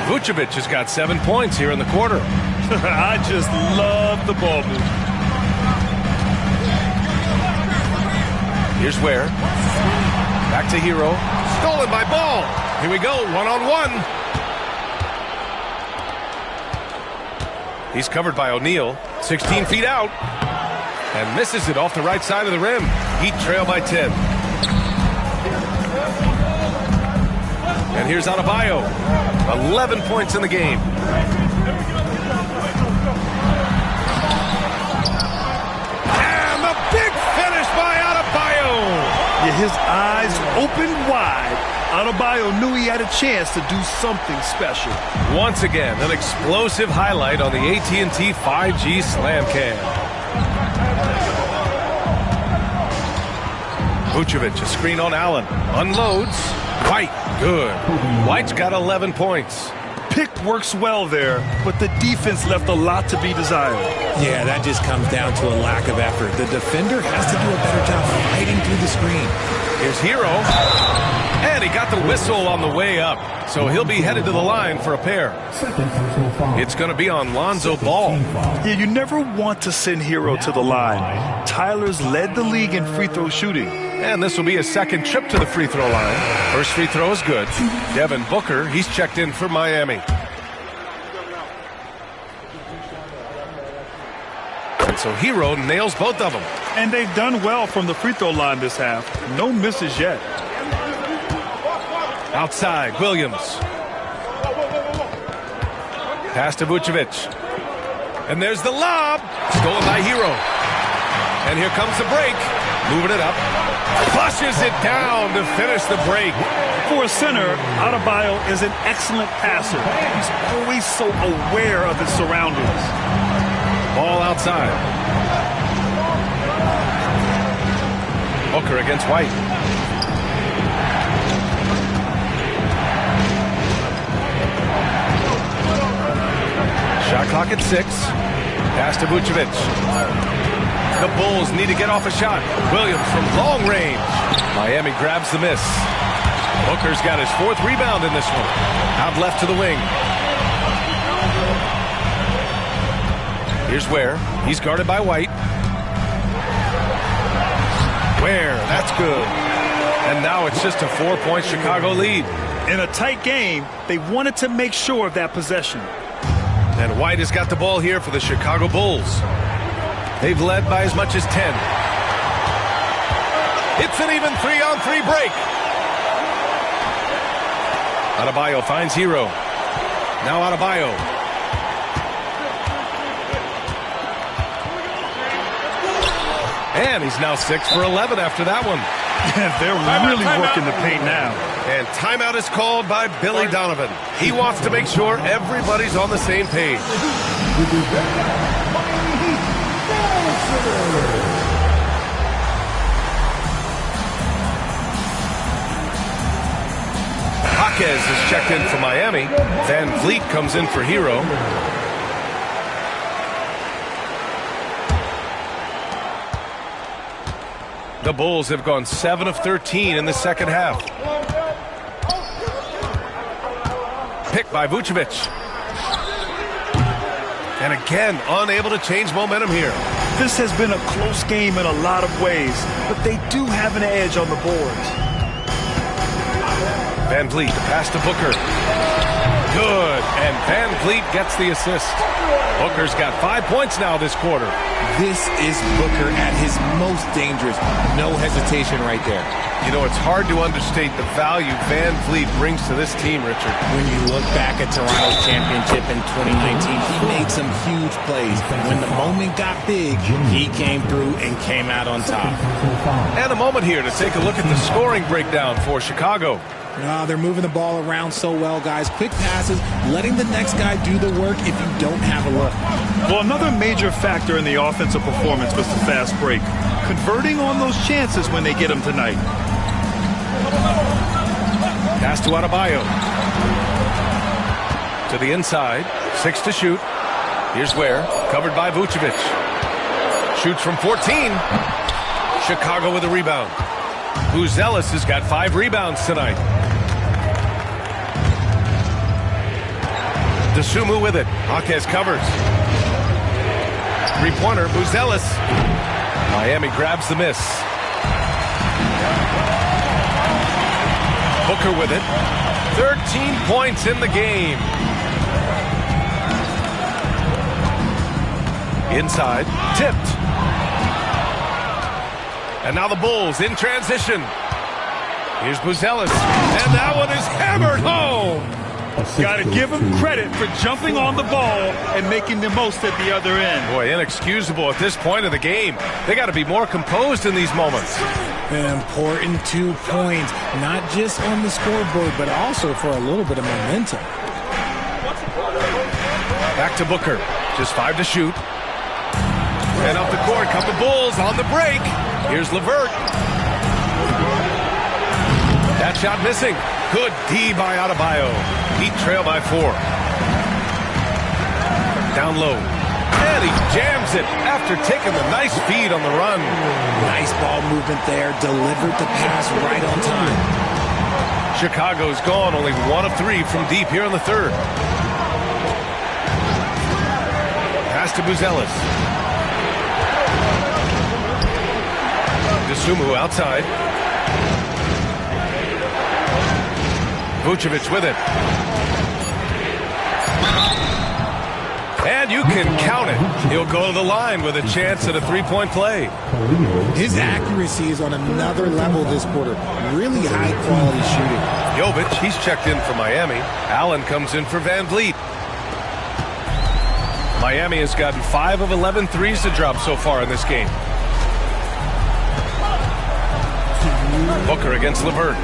Vucevic has got 7 points here in the quarter. I just love the ball movement. Here's Ware. Back to Hero. Stolen by Ball. Here we go, one-on-one. He's covered by O'Neal. 16 feet out. And misses it off the right side of the rim. Heat trail by 10. And here's Adebayo. 11 points in the game. And the big finish by Adebayo. His eyes open wide. Adebayo knew he had a chance to do something special. Once again, an explosive highlight on the AT&T 5G Slam Cam. Vucevic, a screen on Allen. Unloads. White, good. White's got 11 points. Pick works well there, but the defense left a lot to be desired. Yeah, that just comes down to a lack of effort. The defender has to do a better job fighting through the screen. Here's Hero. And he got the whistle on the way up. So he'll be headed to the line for a pair. It's going to be on Lonzo Ball. Yeah, you never want to send Hero to the line. Tyler's led the league in free throw shooting. And this will be his second trip to the free throw line. First free throw is good. Devin Booker, he's checked in for Miami. And so Hero nails both of them. And they've done well from the free throw line this half. No misses yet. Outside, Williams. Pass to Vucevic. And there's the lob. Stolen by Hero. And here comes the break. Moving it up. Flushes it down to finish the break. For a center, Adebayo is an excellent passer. He's always so aware of his surroundings. Ball outside. Booker against White. Shot clock at 6. Pass to Vucevic. The Bulls need to get off a shot. Williams from long range. Miami grabs the miss. Booker's got his 4th rebound in this one. Out left to the wing. Here's Ware. He's guarded by White. Ware, that's good. And now it's just a 4-point Chicago lead. In a tight game, they wanted to make sure of that possession. And White has got the ball here for the Chicago Bulls. They've led by as much as 10. It's an even 3-on-3 break. Adebayo finds Hero. Now Adebayo. And he's now 6 for 11 after that one. They're really working the paint now. And timeout is called by Billy Donovan. He wants to make sure everybody's on the same page. Jaquez is checked in for Miami. Van Vliet comes in for Hero. The Bulls have gone 7 of 13 in the second half. Picked by Vucevic. And again, unable to change momentum here. This has been a close game in a lot of ways, but they do have an edge on the boards. Van Vliet, pass to Booker. Good, and Van Vliet gets the assist. Booker's got 5 points now this quarter. This is Booker at his most dangerous. No hesitation right there. You know, it's hard to understate the value Van Vliet brings to this team, Richard. When you look back at Toronto's championship in 2019, he made some huge plays. When the moment got big, he came through and came out on top. And a moment here to take a look at the scoring breakdown for Chicago. They're moving the ball around so well, guys. Quick passes, letting the next guy do the work if you don't have a look. Well, another major factor in the offensive performance was the fast break. Converting on those chances when they get them tonight. Pass to Adebayo. To the inside. 6 to shoot. Here's Ware. Covered by Vucevic. Shoots from 14. Chicago with a rebound. Buzelis has got 5 rebounds tonight. DeSumo with it. Jaquez covers. Three-pointer, Buzelis. Miami grabs the miss. Booker with it. 13 points in the game. Inside, tipped. And now the Bulls in transition. Here's Buzelis. And that one is hammered home. Got to give him credit for jumping on the ball and making the most at the other end. Boy, inexcusable at this point of the game. They got to be more composed in these moments. An important 2 points, not just on the scoreboard, but also for a little bit of momentum. Back to Booker. Just 5 to shoot. And up the court come the Bulls on the break. Here's LeVert. That shot missing. Good D by Adebayo. Heat trail by 4. Down low. And he jams it after taking the nice feed on the run. Nice ball movement there. Delivered the pass right on time. Chicago's gone only 1 of 3 from deep here in the third. Pass to Buzelis. DeSumo outside. Vucevic with it. And you can count it. He'll go to the line with a chance at a 3-point play. His accuracy is on another level this quarter. Really high quality shooting. Jovic, he's checked in for Miami. Allen comes in for Van Vliet. Miami has gotten 5 of 11 threes to drop so far in this game. Booker against LeVert.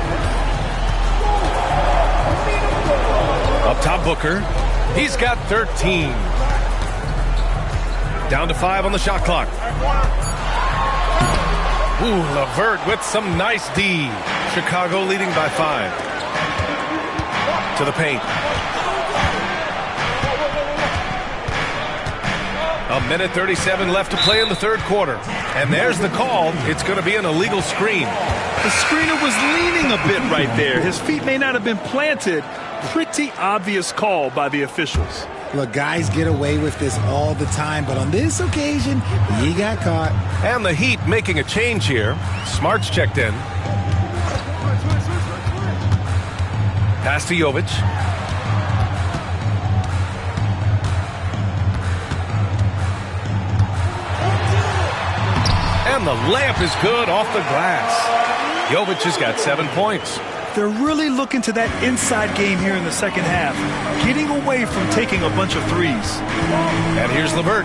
Up top, Booker. He's got 13. Down to 5 on the shot clock. Ooh, LeVert with some nice D. Chicago leading by 5. To the paint. A minute 37 left to play in the third quarter. And there's the call. It's going to be an illegal screen. The screener was leaning a bit right there. His feet may not have been planted. Pretty obvious call by the officials. Look, guys get away with this all the time, but on this occasion, he got caught. And the Heat making a change here. Smart's checked in. Pass to Jovic. And the layup is good off the glass. Jovic has got 7 points. They're really looking to that inside game here in the second half, getting away from taking a bunch of threes. And here's LeVert.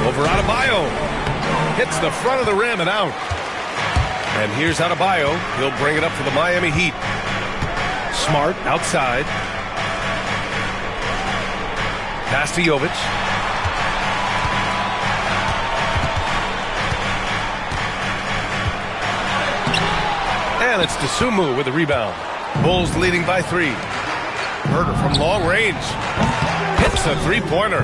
Over Adebayo. Hits the front of the rim and out. And here's Adebayo. He'll bring it up for the Miami Heat. Smart outside. Pass to Jovic. And it's DeSumo with the rebound. Bulls leading by 3. Herter from long range. hits a three-pointer.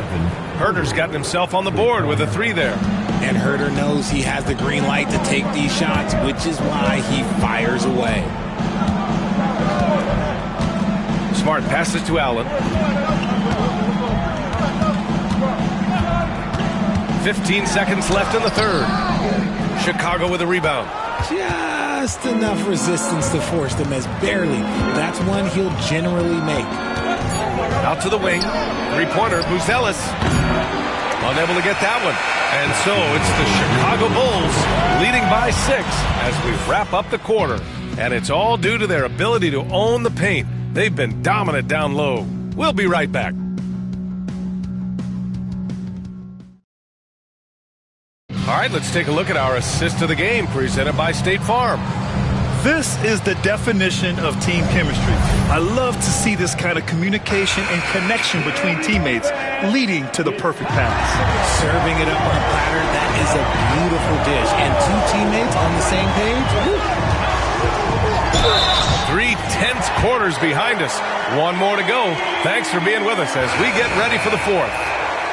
Huerter's gotten himself on the board with a 3 there. And Huerter knows he has the green light to take these shots, which is why he fires away. Smart passes to Allen. 15 seconds left in the third. Chicago with a rebound. Just enough resistance to force them as barely. That's one he'll generally make. Out to the wing. Three-pointer, Buzelis. Unable to get that one. And so it's the Chicago Bulls leading by 6 as we wrap up the quarter. And it's all due to their ability to own the paint. They've been dominant down low. We'll be right back. All right, let's take a look at our assist of the game presented by State Farm. This is the definition of team chemistry. I love to see this kind of communication and connection between teammates leading to the perfect pass. Serving it up on a platter, that is a beautiful dish. And 2 teammates on the same page. Woo. 3 tense quarters behind us. One more to go. Thanks for being with us as we get ready for the fourth.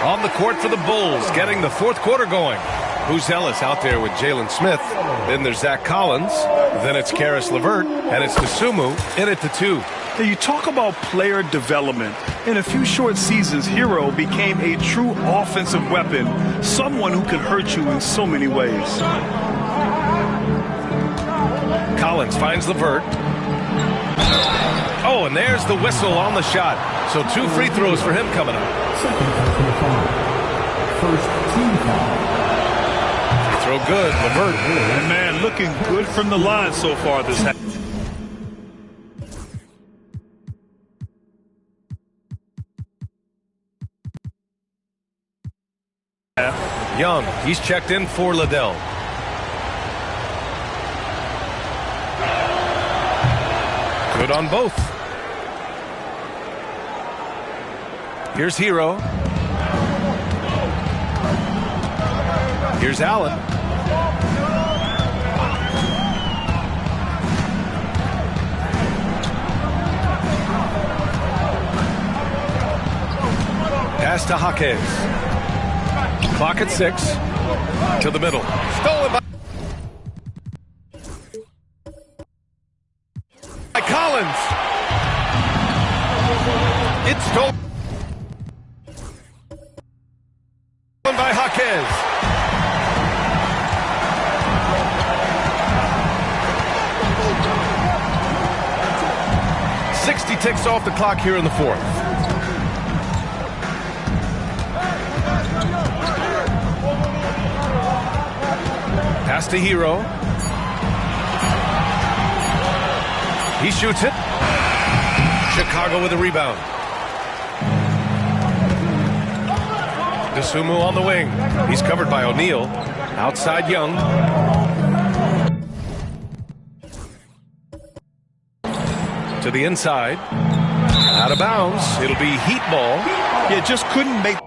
On the court for the Bulls, getting the fourth quarter going. Buzelis out there with Jalen Smith. Then there's Zach Collins. Then it's Caris LeVert. And it's Dosunmu in at the 2. Now, you talk about player development. In a few short seasons, Hero became a true offensive weapon, someone who can hurt you in so many ways. Collins finds LeVert. Oh, and there's the whistle on the shot. So 2 free throws for him coming up. First team foul. Throw good, LeVert. And man, looking good from the line so far this half. Young, he's checked in for Liddell. Good on both. Here's Hero. Here's Allen. Pass to Jaquez. Clock at 6. To the middle. Stolen by Collins. It's stolen by Jaquez. 60 ticks off the clock here in the fourth. Pass to Hero. He shoots it. Chicago with a rebound. Dosunmu on the wing. He's covered by O'Neal. Outside Young. To the inside. Out of bounds. It'll be Heat ball. Yeah, just couldn't make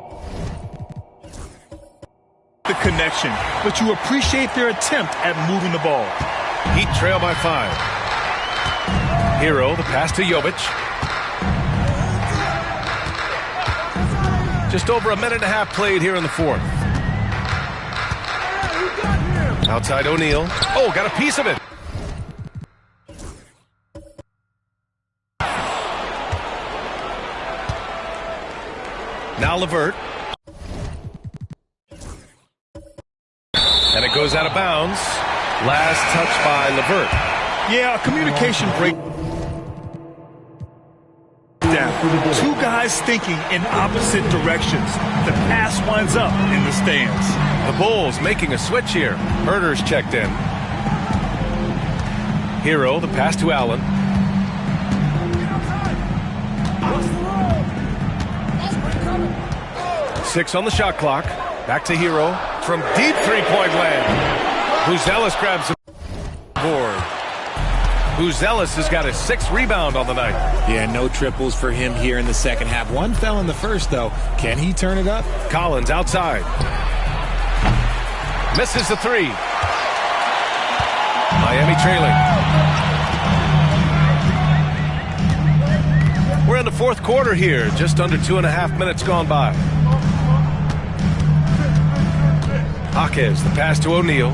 the connection, but you appreciate their attempt at moving the ball. Heat trail by 5. Hero, the pass to Jovic. Just over a minute and a half played here in the fourth. Outside O'Neal. Oh, got a piece of it. Now LeVert. And it goes out of bounds. Last touch by LeVert. Yeah, a communication break. Down. 2 guys thinking in opposite directions. The pass winds up in the stands. The Bulls making a switch here. Huerter's checked in. Hero, the pass to Allen. Six on the shot clock. Back to Hero from deep three-point land. Buzelis grabs the board. Buzelis has got his 6th rebound on the night. Yeah, no triples for him here in the second half. One fell in the first, though. Can he turn it up? Collins outside. Misses the 3. Miami trailing. We're We're in the fourth quarter here, just under 2.5 minutes gone by. Jaquez, the pass to O'Neal.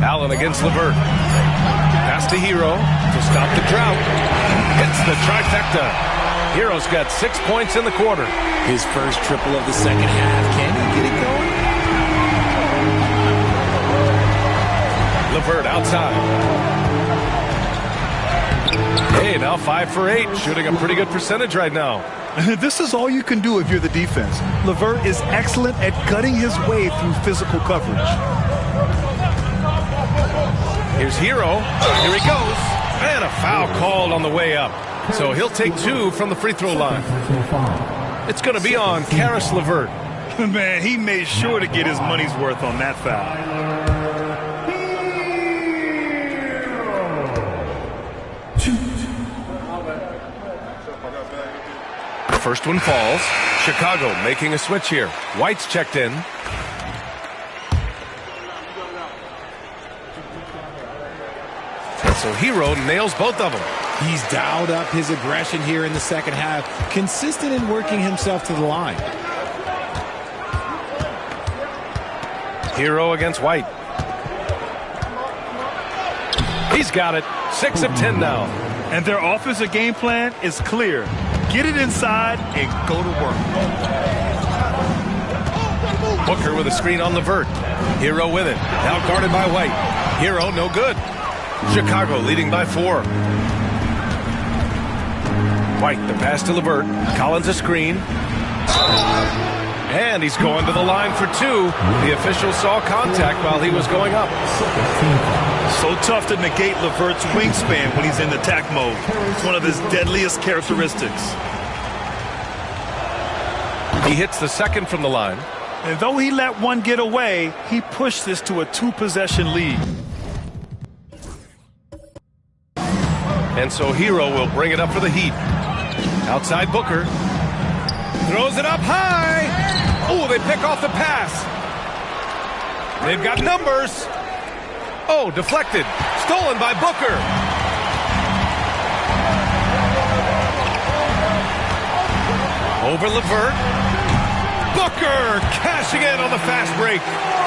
Allen against LeVert. Pass to Hero to stop the drought. Hits the trifecta. Hero's got 6 points in the quarter. His first triple of the second half. Can he get it going? LeVert outside. Hey, now 5 for 8, shooting a pretty good percentage right now. This is all you can do if you're the defense. LeVert is excellent at cutting his way through physical coverage. Here's Hero. Here he goes. And a foul called on the way up. So he'll take 2 from the free throw line. It's going to be on Caris LeVert. Man, he made sure to get his money's worth on that foul. First one falls. Chicago making a switch here. White's checked in. And so Hero nails both of them. He's dialed up his aggression here in the second half, consistent in working himself to the line. Hero against White. He's got it. 6 of 10 now. And their offensive game plan is clear. Get it inside and go to work. Booker with a screen on LeVert. Hero with it. Now guarded by White. Hero no good. Chicago leading by 4. White, the pass to LeVert. Collins a screen. And he's going to the line for 2. The official saw contact while he was going up. So tough to negate LeVert's wingspan when he's in attack mode. It's one of his deadliest characteristics. He hits the second from the line. And though he let one get away, he pushed this to a 2-possession lead. And so Hero will bring it up for the Heat. Outside Booker. Throws it up high. Oh, they pick off the pass. They've got numbers. Oh, deflected. Stolen by Booker. Over LeVert. Booker cashing in on the fast break.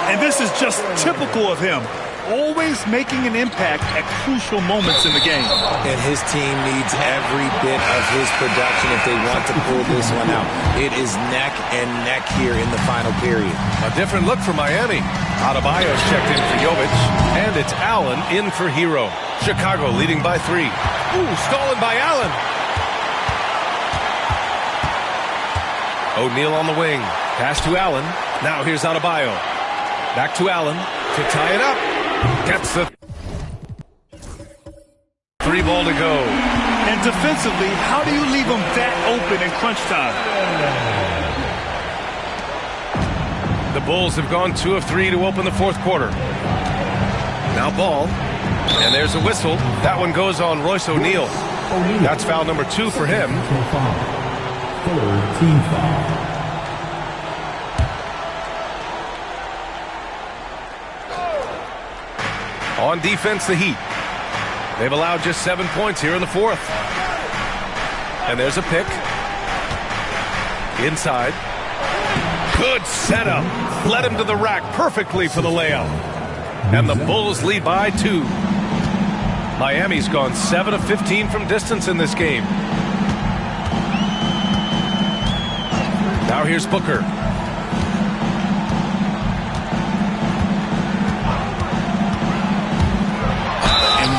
And this is just typical of him. Always making an impact at crucial moments in the game. And his team needs every bit of his production if they want to pull this one out. It is neck and neck here in the final period. A different look for Miami. Adebayo's checked in for Jovic, and it's Allen in for Hero. Chicago leading by 3. Ooh, stolen by Allen. O'Neal on the wing. Pass to Allen. Now here's Adebayo. Back to Allen to tie it up. Gets the 3 ball to go. And defensively, how do you leave them that open in crunch time? The Bulls have gone 2 of 3 to open the fourth quarter. Now ball. And there's a whistle. That one goes on Royce O'Neal. That's foul number 2 for him. Third team foul. On defense, the Heat. They've allowed just 7 points here in the fourth. And there's a pick. Inside. Good setup. Led him to the rack perfectly for the layup. And the Bulls lead by 2. Miami's gone 7 of 15 from distance in this game. Now here's Booker.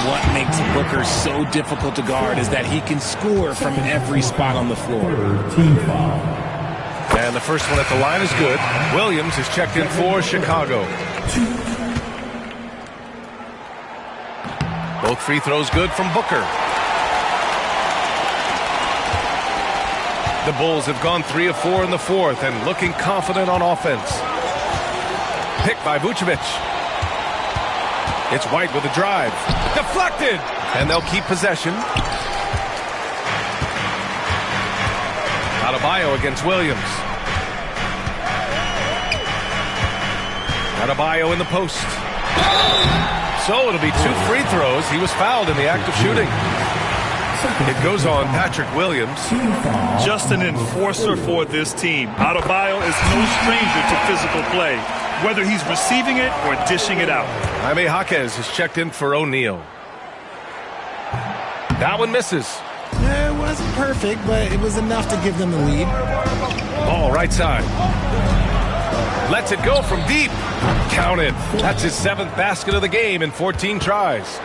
What makes Booker so difficult to guard is that he can score from every spot on the floor. Team foul. And the first one at the line is good. Williams is checked in for Chicago. Both free throws good from Booker. The Bulls have gone 3 of 4 in the fourth and looking confident on offense. Picked by Vucevic. It's White with a drive. Deflected! And they'll keep possession. Adebayo against Williams. Adebayo in the post. So it'll be 2 free throws. He was fouled in the act of shooting. It goes on Patrick Williams. Just an enforcer for this team. Adebayo is no stranger to physical play, whether he's receiving it or dishing it out. Jaime Jaquez is checked in for O'Neal. That one misses. It wasn't perfect, but it was enough to give them the lead. Ball right side. Lets it go from deep. Counted. That's his 7th basket of the game in 14 tries.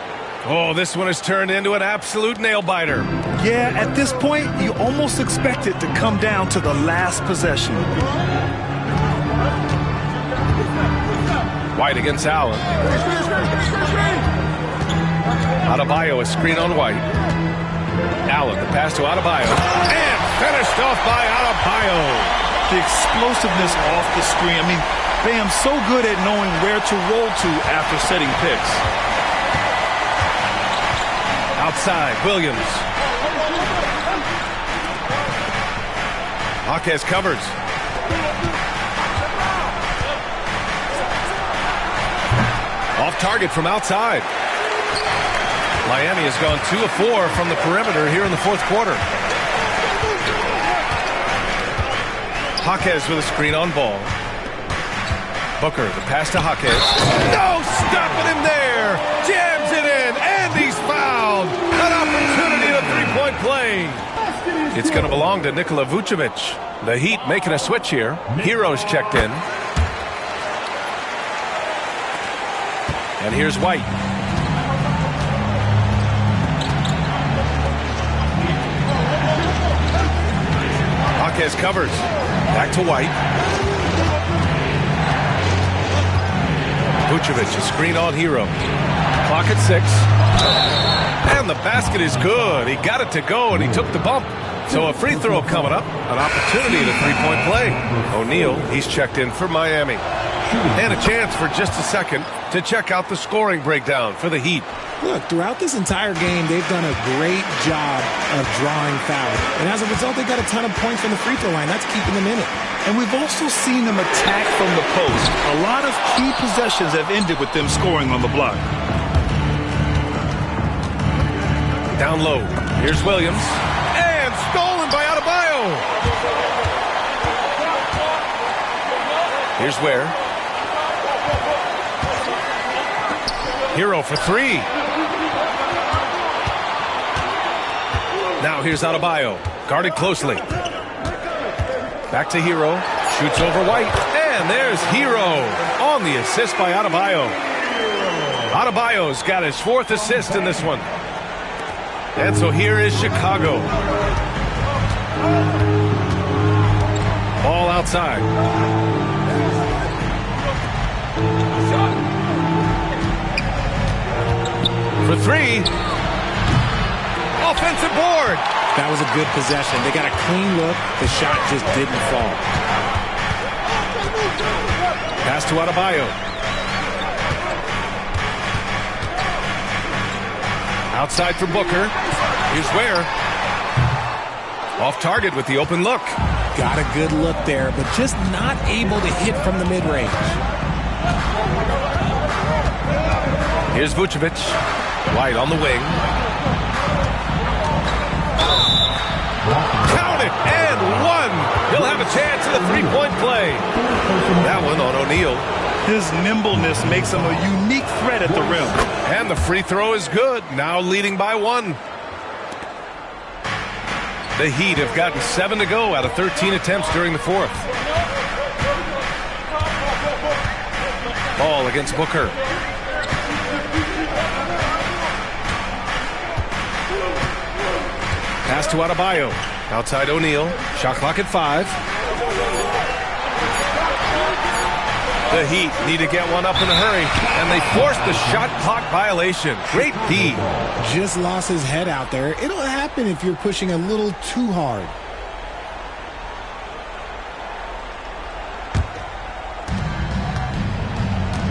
Oh, this one has turned into an absolute nail-biter. Yeah, at this point, you almost expect it to come down to the last possession. White against Allen. Adebayo, a screen on White. Allen, the pass to Adebayo. And finished off by Adebayo. The explosiveness off the screen. I mean, Bam's so good at knowing where to roll to after setting picks. Outside, Williams. Jaquez covers. Off target from outside. Miami has gone 2 of 4 from the perimeter here in the 4th quarter. Jaquez with a screen on ball. Booker, the pass to Jaquez. No, stopping him there. Jams it in, and he's fouled. An opportunity to 3-point play. It's going to belong to Nikola Vucevic. The Heat making a switch here. Hero's checked in. And here's White. Jaquez covers. Back to White. Vucevic, a screen on Hero. Clock at 6. And the basket is good. He got it to go, and he took the bump. So a free throw coming up. An opportunity to 3-point play. O'Neal, he's checked in for Miami. And a chance for just a second to check out the scoring breakdown for the Heat. Look, throughout this entire game, they've done a great job of drawing fouls. And as a result, they got a ton of points from the free throw line. That's keeping them in it. And we've also seen them attack from the post. A lot of key possessions have ended with them scoring on the block. Down low. Here's Williams. And stolen by Adebayo. Here's Ware. Hero for 3. Now here's Adebayo. Guarded closely. Back to Hero. Shoots over White. And there's Hero on the assist by Adebayo. Adebayo's got his 4th assist in this one. And so here is Chicago. Ball outside. For 3. Offensive board. That was a good possession. They got a clean look. The shot just didn't fall. Pass to Adebayo. Outside for Booker. Here's Ware. Off target with the open look. Got a good look there, but just not able to hit from the mid-range. Here's Vucevic. White on the wing. Count it, and 1. He'll have a chance at a 3-point play. That one on O'Neal. His nimbleness makes him a unique threat at the rim. And the free throw is good, now leading by 1. The Heat have gotten 7 to go out of 13 attempts during the 4th. Ball against Booker. Pass to Adebayo. Outside O'Neal. Shot clock at 5. The Heat need to get one up in a hurry, and they force the shot clock violation. Great D. Just lost his head out there. It'll happen if you're pushing a little too hard.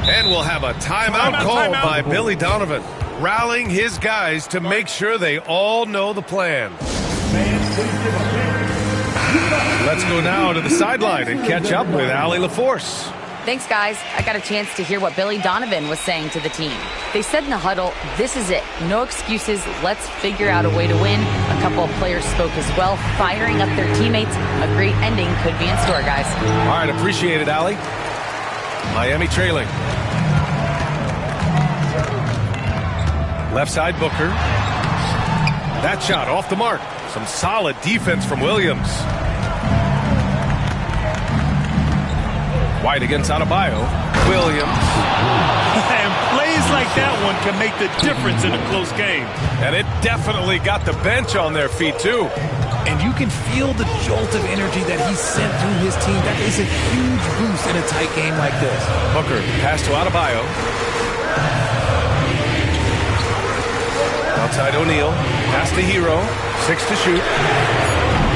And we'll have a timeout called by Billy Donovan, rallying his guys to make sure they all know the plan. Fans, please give a big Let's go now to the sideline and catch up with Allie LaForce. Thanks, guys. I got a chance to hear what Billy Donovan was saying to the team. They said in the huddle, this is it. No excuses. Let's figure out a way to win. A couple of players spoke as well, firing up their teammates. A great ending could be in store, guys. All right, appreciate it, Allie. Miami trailing. Left side, Booker. That shot off the mark. Some solid defense from Williams. White against Adebayo. Williams. And plays like that one can make the difference in a close game. And it definitely got the bench on their feet, too. And you can feel the jolt of energy that he sent through his team. That is a huge boost in a tight game like this. Booker, pass to Adebayo. Outside O'Neal. Pass to Hero. 6 to shoot.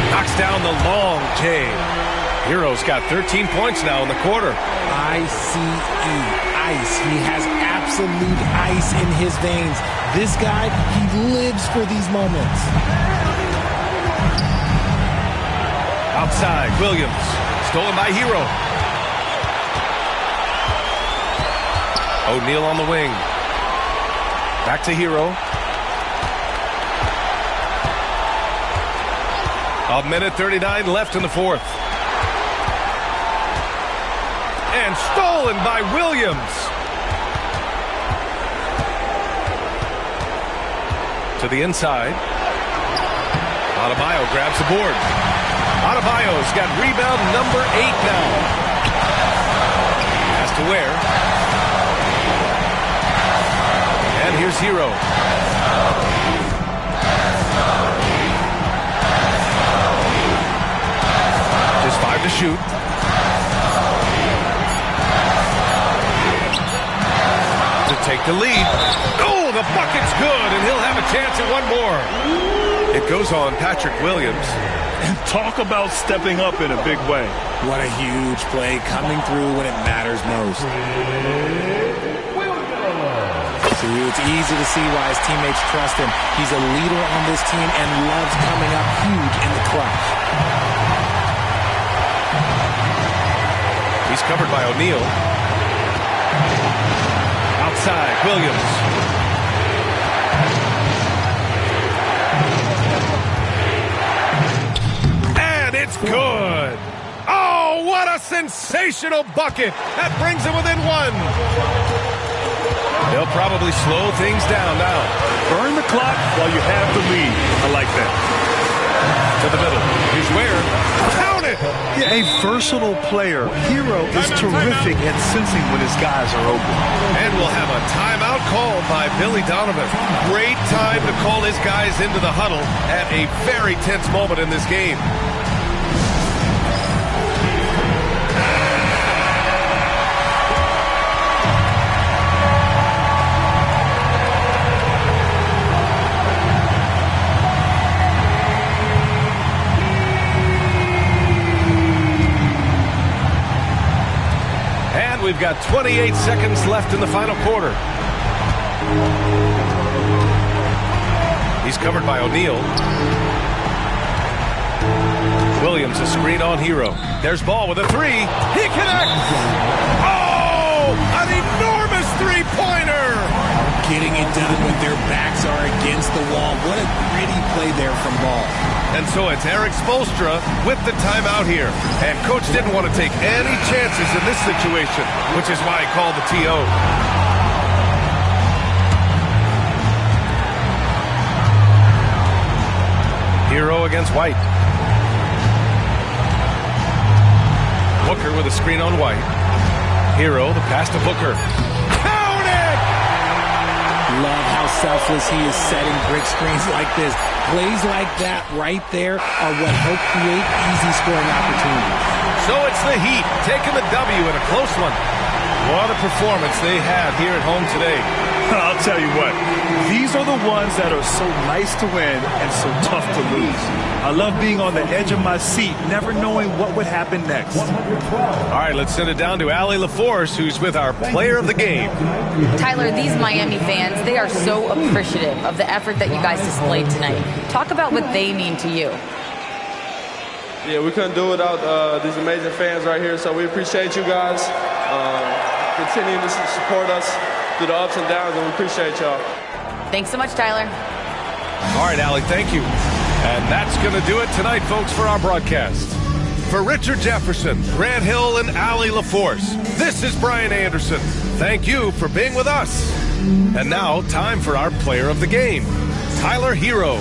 Knocks down the long J. Hero's got 13 points now in the quarter. ICE. Ice. He has absolute ice in his veins. This guy, he lives for these moments. Outside, Williams. Stolen by Hero. O'Neal on the wing. Back to Hero. A minute 39 left in the fourth. And stolen by Williams. To the inside. Adebayo grabs the board. Adebayo's got rebound number 8 now. Has to Ware. And here's Hero. Just 5 to shoot. To take the lead. Oh, the bucket's good, and he'll have a chance at one more. It goes on Patrick Williams. And talk about stepping up in a big way. What a huge play coming through when it matters most. See, it's easy to see why his teammates trust him. He's a leader on this team and loves coming up huge in the clutch. He's covered by O'Neal. Outside, Williams. And it's good. Oh, what a sensational bucket. That brings him within 1. They'll probably slow things down now. Burn the clock while you have the lead. I like that. To the middle. Here's Ware. Count it! Yeah, a versatile player. Hero is terrific at sensing when his guys are open. And we'll have a timeout called by Billy Donovan. Great time to call his guys into the huddle at a very tense moment in this game. We've got 28 seconds left in the final quarter. He's covered by O'Neal. Williams, a screen on Hero. There's Ball with a 3. He connects! Oh! An enormous three-pointer! Getting it done when their backs are against the wall. What a gritty play there from Ball. And so it's Erik Spoelstra with the timeout here. And Coach didn't want to take any chances in this situation, which is why he called the TO. Hero against White. Booker with a screen on White. Hero, the pass to Booker. Count it! Love how selfless he is setting brick screens like this. Plays like that right there are what help create easy scoring opportunities. So it's the Heat taking the W in a close one. What a performance they had here at home today. I'll tell you what, these are the ones that are so nice to win and so tough to lose. I love being on the edge of my seat, never knowing what would happen next. All right, let's send it down to Allie LaForce, who's with our player of the game. Tyler, these Miami fans, they are so appreciative of the effort that you guys displayed tonight. Talk about what they mean to you. Yeah, we couldn't do it without these amazing fans right here, so we appreciate you guys. Continue to support us through the ups and downs, and we appreciate y'all. Thanks so much, Tyler. All right, Allie, thank you. And that's going to do it tonight, folks, for our broadcast. For Richard Jefferson, Grant Hill, and Allie LaForce, this is Brian Anderson. Thank you for being with us. And now, time for our player of the game, Tyler Herro.